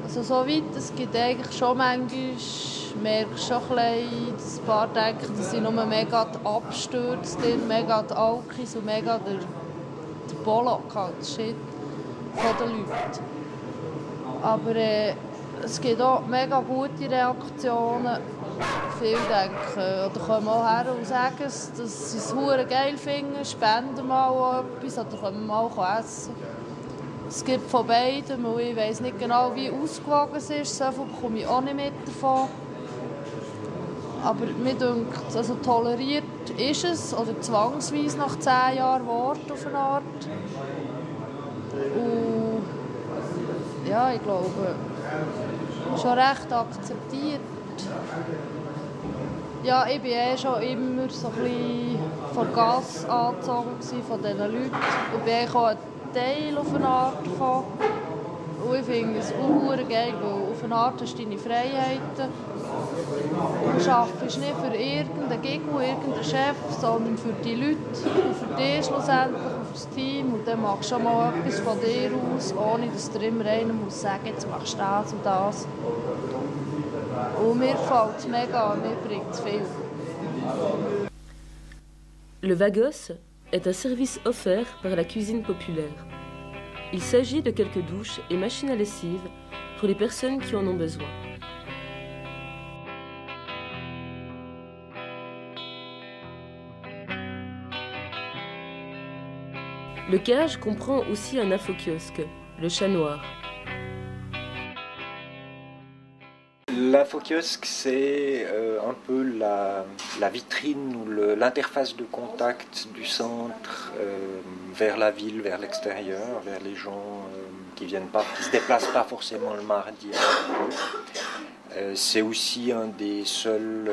Also so weit, es gibt eigentlich schon manchmal, merkst schon ein bisschen, dass ein paar denken, dass sie nur mega abstürzt, mega die Alkis und mega der Bollock, halt, Shit von den Leuten. Aber es gibt auch mega gute Reaktionen. Viele denken oder kommen auch her und sagen, dass sie es verdammt geil finden, spenden mal etwas oder können mal essen. Es gibt von beiden, und ich weiss nicht genau, wie ausgewogen es ist, so viel bekomme ich auch nicht mit davon. Aber mir denkt, also toleriert ist es, oder zwangsweise nach 10 Jahren Wort auf eine Art. Und ja, ich glaube, schon recht akzeptiert. Ja, ich war schon immer so ein bisschen von Gas angezogen von diesen Leuten. Und bin auch ein Teil auf eine Art davon. Und ich finde es auch geil, weil auf eine Art hast du deine Freiheiten. Du arbeitest nicht für irgendeinen Gegner, irgendeinen Chef, sondern für die Leute und für dich schlussendlich, für das Team. Und dann machst du schon mal etwas von dir aus, ohne dass dir immer einer muss sagen, jetzt machst du das und das. Und mir gefällt es mega, mir bringt es viel. Le Vagos est un service offert par la cuisine populaire. Il s'agit de quelques douches et machines à lessive pour les personnes qui en ont besoin. Le cage comprend aussi un infokiosque, le Chat Noir. L'infokiosque, c'est un peu la vitrine ou l'interface de contact du centre vers la ville, vers l'extérieur, vers les gens qui viennent pas, qui se déplacent pas forcément le mardi. C'est aussi un des seuls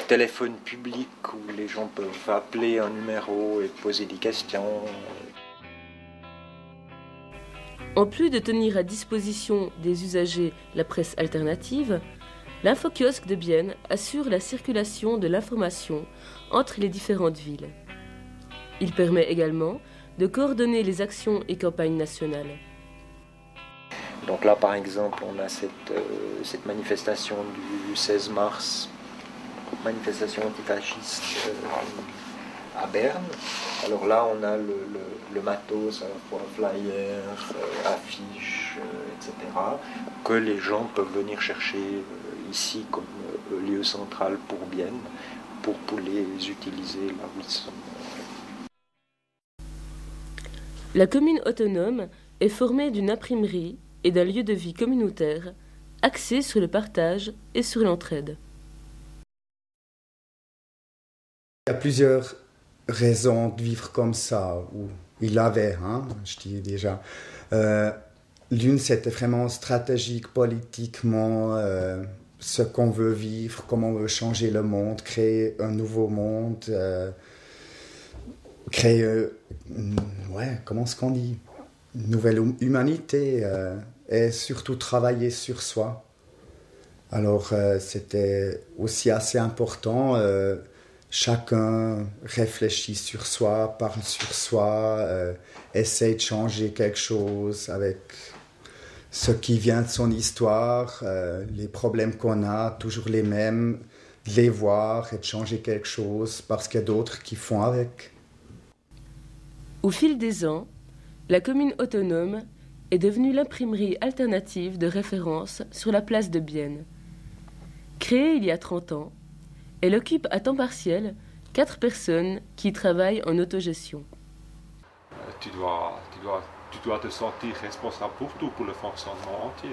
téléphones publics où les gens peuvent appeler un numéro et poser des questions. En plus de tenir à disposition des usagers la presse alternative, l'infokiosque de Bienne assure la circulation de l'information entre les différentes villes. Il permet également de coordonner les actions et campagnes nationales. Donc là, par exemple, on a cette manifestation du 16 mars manifestation antifasciste à Berne. Alors là, on a le matos, à la fois flyers, affiches, etc., que les gens peuvent venir chercher ici comme lieu central pour Bienne, pour les utiliser là où ils sont. La commune autonome est formée d'une imprimerie et d'un lieu de vie communautaire axé sur le partage et sur l'entraide. Il y a plusieurs raisons de vivre comme ça, ou il avait, je dis déjà. L'une, c'était vraiment stratégique, politiquement, ce qu'on veut vivre, comment on veut changer le monde, créer un nouveau monde, créer, comment est-ce qu'on dit, une nouvelle humanité, et surtout travailler sur soi. Alors, c'était aussi assez important. Chacun réfléchit sur soi, parle sur soi, essaie de changer quelque chose avec ce qui vient de son histoire, les problèmes qu'on a, toujours les mêmes, de les voir et de changer quelque chose parce qu'il y a d'autres qui font avec. Au fil des ans, la commune autonome est devenue l'imprimerie alternative de référence sur la place de Bienne. Créée il y a 30 ans, elle occupe à temps partiel 4 personnes qui travaillent en autogestion. Tu dois te sentir responsable pour tout, pour le fonctionnement entier.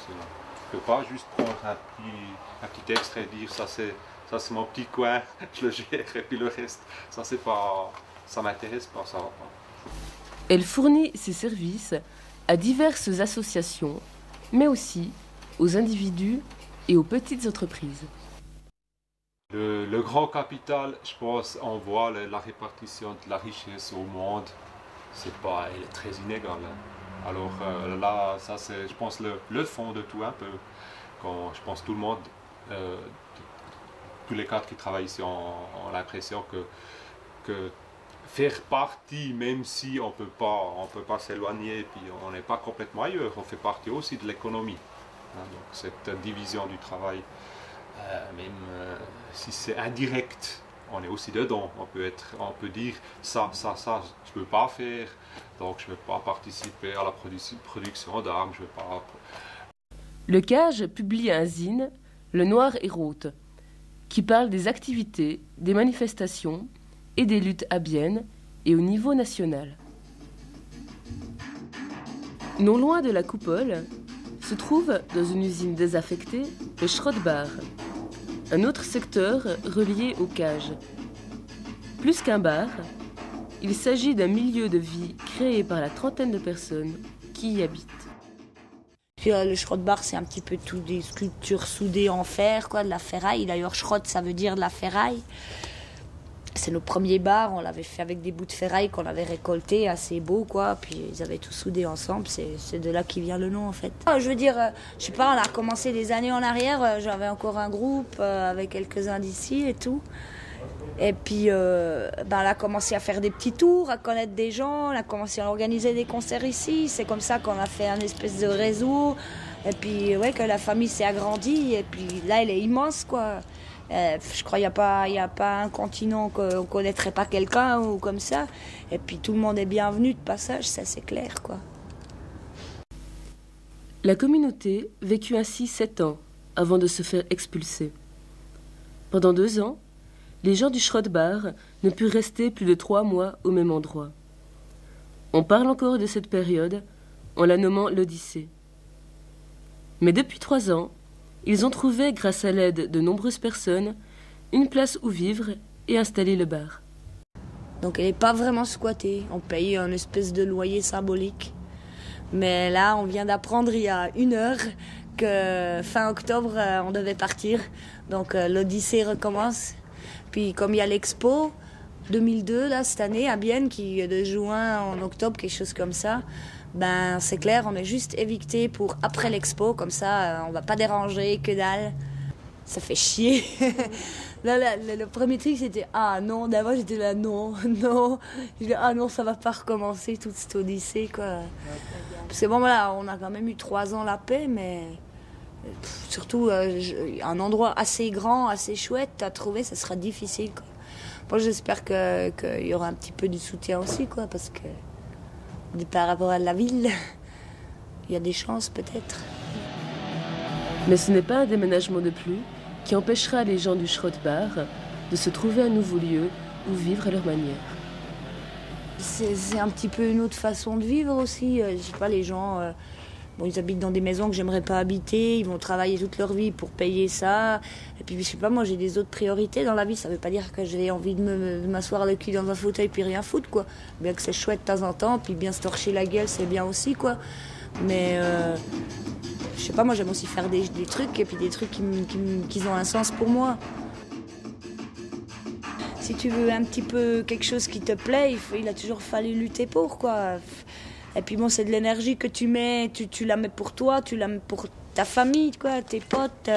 Tu ne peux pas juste prendre un petit extrait et dire ça c'est mon petit coin, je le gère, et puis le reste, ça m'intéresse pas, ça va pas. Elle fournit ses services à diverses associations, mais aussi aux individus et aux petites entreprises. Le grand capital, je pense, on voit la répartition de la richesse au monde, elle est très inégale. Alors là, ça c'est, je pense, le fond de tout un peu. Quand je pense tout le monde, tous les cadres qui travaillent ici ont l'impression que faire partie, même si on peut pas s'éloigner, puis on n'est pas complètement ailleurs, on fait partie aussi de l'économie. Donc cette division du travail, même si c'est indirect, on est aussi dedans. On peut dire ça, je peux pas faire, donc je ne veux pas participer à la production d'armes, je veux pas. Le CAGE publie un zine, Le Noir et Rothe, qui parle des activités, des manifestations et des luttes à Bienne et au niveau national. Non loin de la coupole, se trouve, dans une usine désaffectée, le Schrottbar, un autre secteur relié au CAGE. Plus qu'un bar, il s'agit d'un milieu de vie créé par la trentaine de personnes qui y habitent. Puis, le Schrottbar, c'est un petit peu tout des sculptures soudées en fer, de la ferraille. D'ailleurs, Schrott, ça veut dire de la ferraille. C'est nos premiers bars, on l'avait fait avec des bouts de ferraille qu'on avait récoltés, assez beaux, Puis ils avaient tout soudé ensemble, c'est de là qu'il vient le nom, en fait. Je veux dire, je sais pas, on a commencé des années en arrière, j'avais encore un groupe avec quelques-uns d'ici et tout. Et puis, on a commencé à faire des petits tours, à connaître des gens, on a commencé à organiser des concerts ici. C'est comme ça qu'on a fait un espèce de réseau. Et puis, que la famille s'est agrandie. Et puis là, elle est immense, je crois qu'il n'y a pas un continent qu'on ne connaîtrait pas quelqu'un ou comme ça. Et puis tout le monde est bienvenu de passage, ça c'est clair, La communauté vécut ainsi 7 ans avant de se faire expulser. Pendant 2 ans, les gens du Schrottbar ne purent rester plus de 3 mois au même endroit. On parle encore de cette période en la nommant l'Odyssée. Mais depuis 3 ans, ils ont trouvé, grâce à l'aide de nombreuses personnes, une place où vivre et installer le bar. Donc elle n'est pas vraiment squattée, on paye un espèce de loyer symbolique. Mais là, on vient d'apprendre il y a 1 heure que fin octobre, on devait partir. Donc l'Odyssée recommence. Puis comme il y a l'expo 2002, là, cette année, à Bienne, qui est de juin en octobre, quelque chose comme ça, c'est clair, on est juste évicté pour après l'expo, comme ça, on va pas déranger, que dalle. Ça fait chier. Là, le premier truc, c'était « Ah non », d'abord j'étais là « Non, non ». Je dis « Ah non, ça va pas recommencer toute cette odyssée, Parce que bon, voilà, on a quand même eu 3 ans la paix, mais Surtout un endroit assez grand, assez chouette à trouver, ça sera difficile, quoi. Moi, j'espère qu'il y aura un petit peu du soutien aussi, quoi, parce que par rapport à la ville, il y a des chances peut-être. Mais ce n'est pas un déménagement de plus qui empêchera les gens du Schrottbach de se trouver un nouveau lieu où vivre à leur manière. C'est un petit peu une autre façon de vivre aussi. Je sais pas, les gens, ils habitent dans des maisons que j'aimerais pas habiter, ils vont travailler toute leur vie pour payer ça. Et puis, je sais pas, moi j'ai des autres priorités dans la vie. Ça veut pas dire que j'ai envie de m'asseoir le cul dans un fauteuil puis rien foutre, quoi. Bien que c'est chouette de temps en temps, puis bien se torcher la gueule, c'est bien aussi, quoi. Mais je sais pas, moi j'aime aussi faire des trucs, et puis des trucs qui ont un sens pour moi. Si tu veux un petit peu quelque chose qui te plaît, il a toujours fallu lutter pour, quoi. Et puis bon, c'est de l'énergie que tu mets, tu la mets pour toi, tu la mets pour ta famille, quoi, tes potes.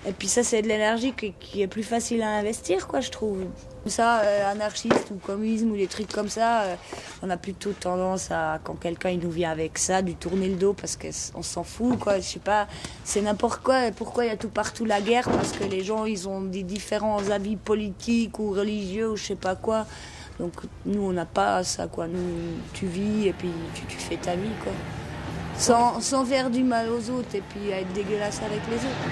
Et puis ça, c'est de l'énergie qui est plus facile à investir, quoi, je trouve. Ça, anarchiste ou communisme ou des trucs comme ça, on a plutôt tendance à, quand quelqu'un il nous vient avec ça, lui tourner le dos parce qu'on s'en fout, quoi. Je sais pas, c'est n'importe quoi. Pourquoi il y a tout partout la guerre? Parce que les gens, ils ont des différents avis politiques ou religieux ou je sais pas quoi. Donc nous, on n'a pas ça, quoi. Nous, tu vis et puis tu fais ta vie, quoi. Sans faire du mal aux autres et puis être dégueulasse avec les autres.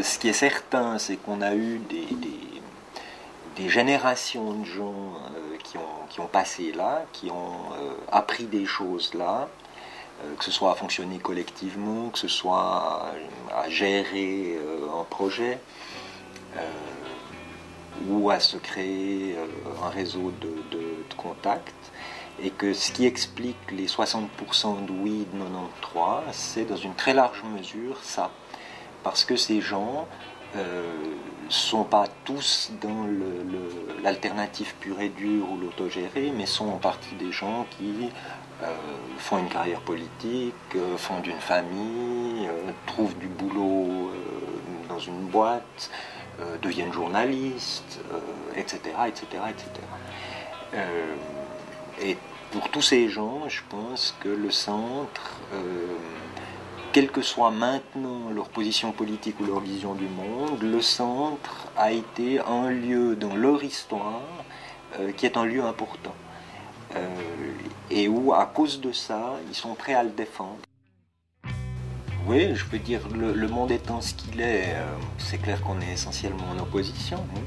Ce qui est certain, c'est qu'on a eu des générations de gens qui ont passé là, qui ont appris des choses là, que ce soit à fonctionner collectivement, que ce soit à gérer un projet, ou à se créer un réseau de contacts. Et que ce qui explique les 60% de oui de 93, c'est dans une très large mesure ça. Parce que ces gens sont pas tous dans l'alternative pure et dure ou l'autogéré, mais sont en partie des gens qui font une carrière politique, fondent une famille, trouvent du boulot dans une boîte, deviennent journalistes, etc., etc., etc. Et pour tous ces gens, je pense que le centre, quelle que soit maintenant leur position politique ou leur vision du monde, le centre a été un lieu dans leur histoire qui est un lieu important. Et où, à cause de ça, ils sont prêts à le défendre. Oui, je peux dire, le monde étant ce qu'il est, c'est clair qu'on est essentiellement en opposition. Hein.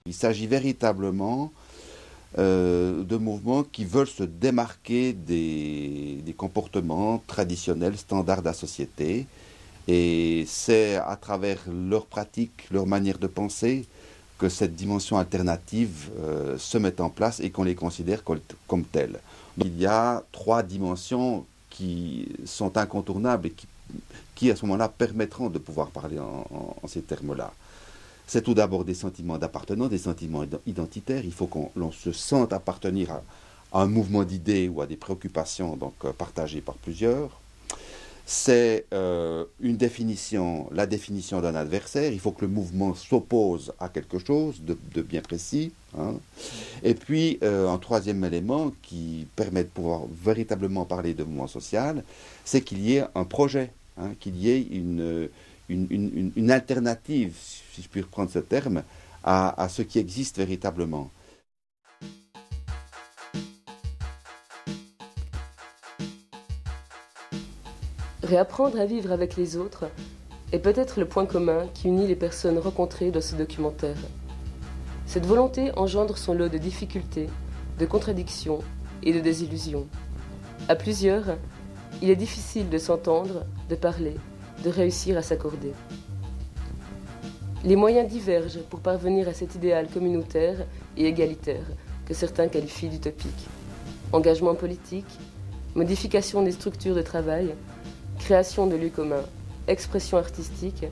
Il s'agit véritablement de mouvements qui veulent se démarquer des comportements traditionnels, standards de la société. Et c'est à travers leur pratique, leur manière de penser, que cette dimension alternative se met en place et qu'on les considère comme telles. Donc, il y a 3 dimensions qui sont incontournables et qui à ce moment-là, permettront de pouvoir parler en ces termes-là. C'est tout d'abord des sentiments d'appartenance, des sentiments identitaires. Il faut qu'on se sente appartenir à un mouvement d'idées ou à des préoccupations donc, partagées par plusieurs. C'est une définition, la définition d'un adversaire. Il faut que le mouvement s'oppose à quelque chose de bien précis. Hein. Et puis, un troisième élément qui permet de pouvoir véritablement parler de mouvement social, c'est qu'il y ait un projet, hein, qu'il y ait une alternative, si je puis reprendre ce terme, à ce qui existe véritablement. Réapprendre à vivre avec les autres est peut-être le point commun qui unit les personnes rencontrées dans ce documentaire. Cette volonté engendre son lot de difficultés, de contradictions et de désillusions. À plusieurs, il est difficile de s'entendre, de parler, de réussir à s'accorder. Les moyens divergent pour parvenir à cet idéal communautaire et égalitaire que certains qualifient d'utopique. engagement politique, modification des structures de travail, création de lieux communs, expression artistique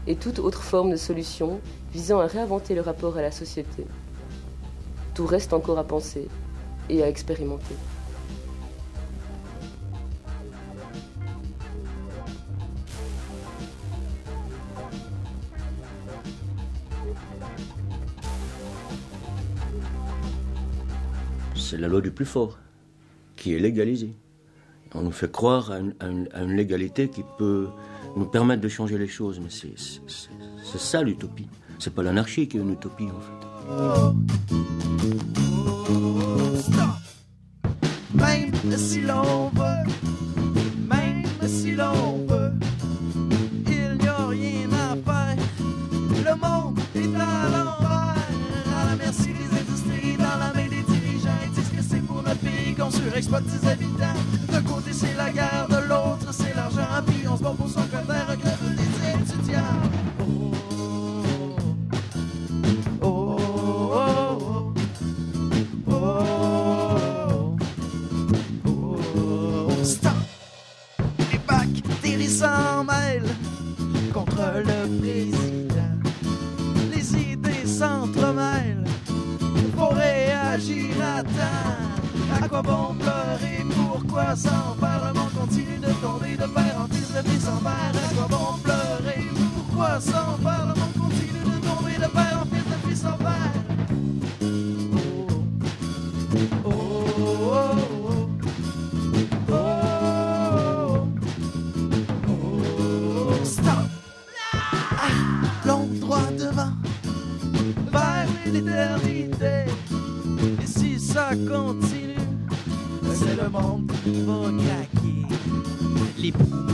et toute autre forme de solution visant à réinventer le rapport à la société. Tout reste encore à penser et à expérimenter. C'est la loi du plus fort qui est légalisée. On nous fait croire à une légalité qui peut nous permettre de changer les choses, mais c'est ça l'utopie. C'est pas l'anarchie qui est une utopie en fait. Même si l'on veut, même si l'on veut, il n'y a rien à faire. Le monde est à l'envers, à la merci des industries, dans la main des dirigeants. Ils disent que c'est pour notre pays qu'on surexploite ses habitants. D'un côté c'est la guerre, de l'autre c'est l'argent. Puis on se bat pour son côté, regrette des étudiants. S'en mêlent contre le président. Les idées s'entremêlent. Faut réagir à temps. À quoi bon pleurer? Pourquoi s'en faire? Le monde continue de tomber de père en fils, de fils en père. À quoi bon pleurer? Pourquoi s'en faire? Le monde continue de tomber de père en fils, de fils en père. Oh, oh, oh, oh, oh. Droit devant, vers l'éternité. Et si ça continue, c'est le monde qui va craquer. Les poumons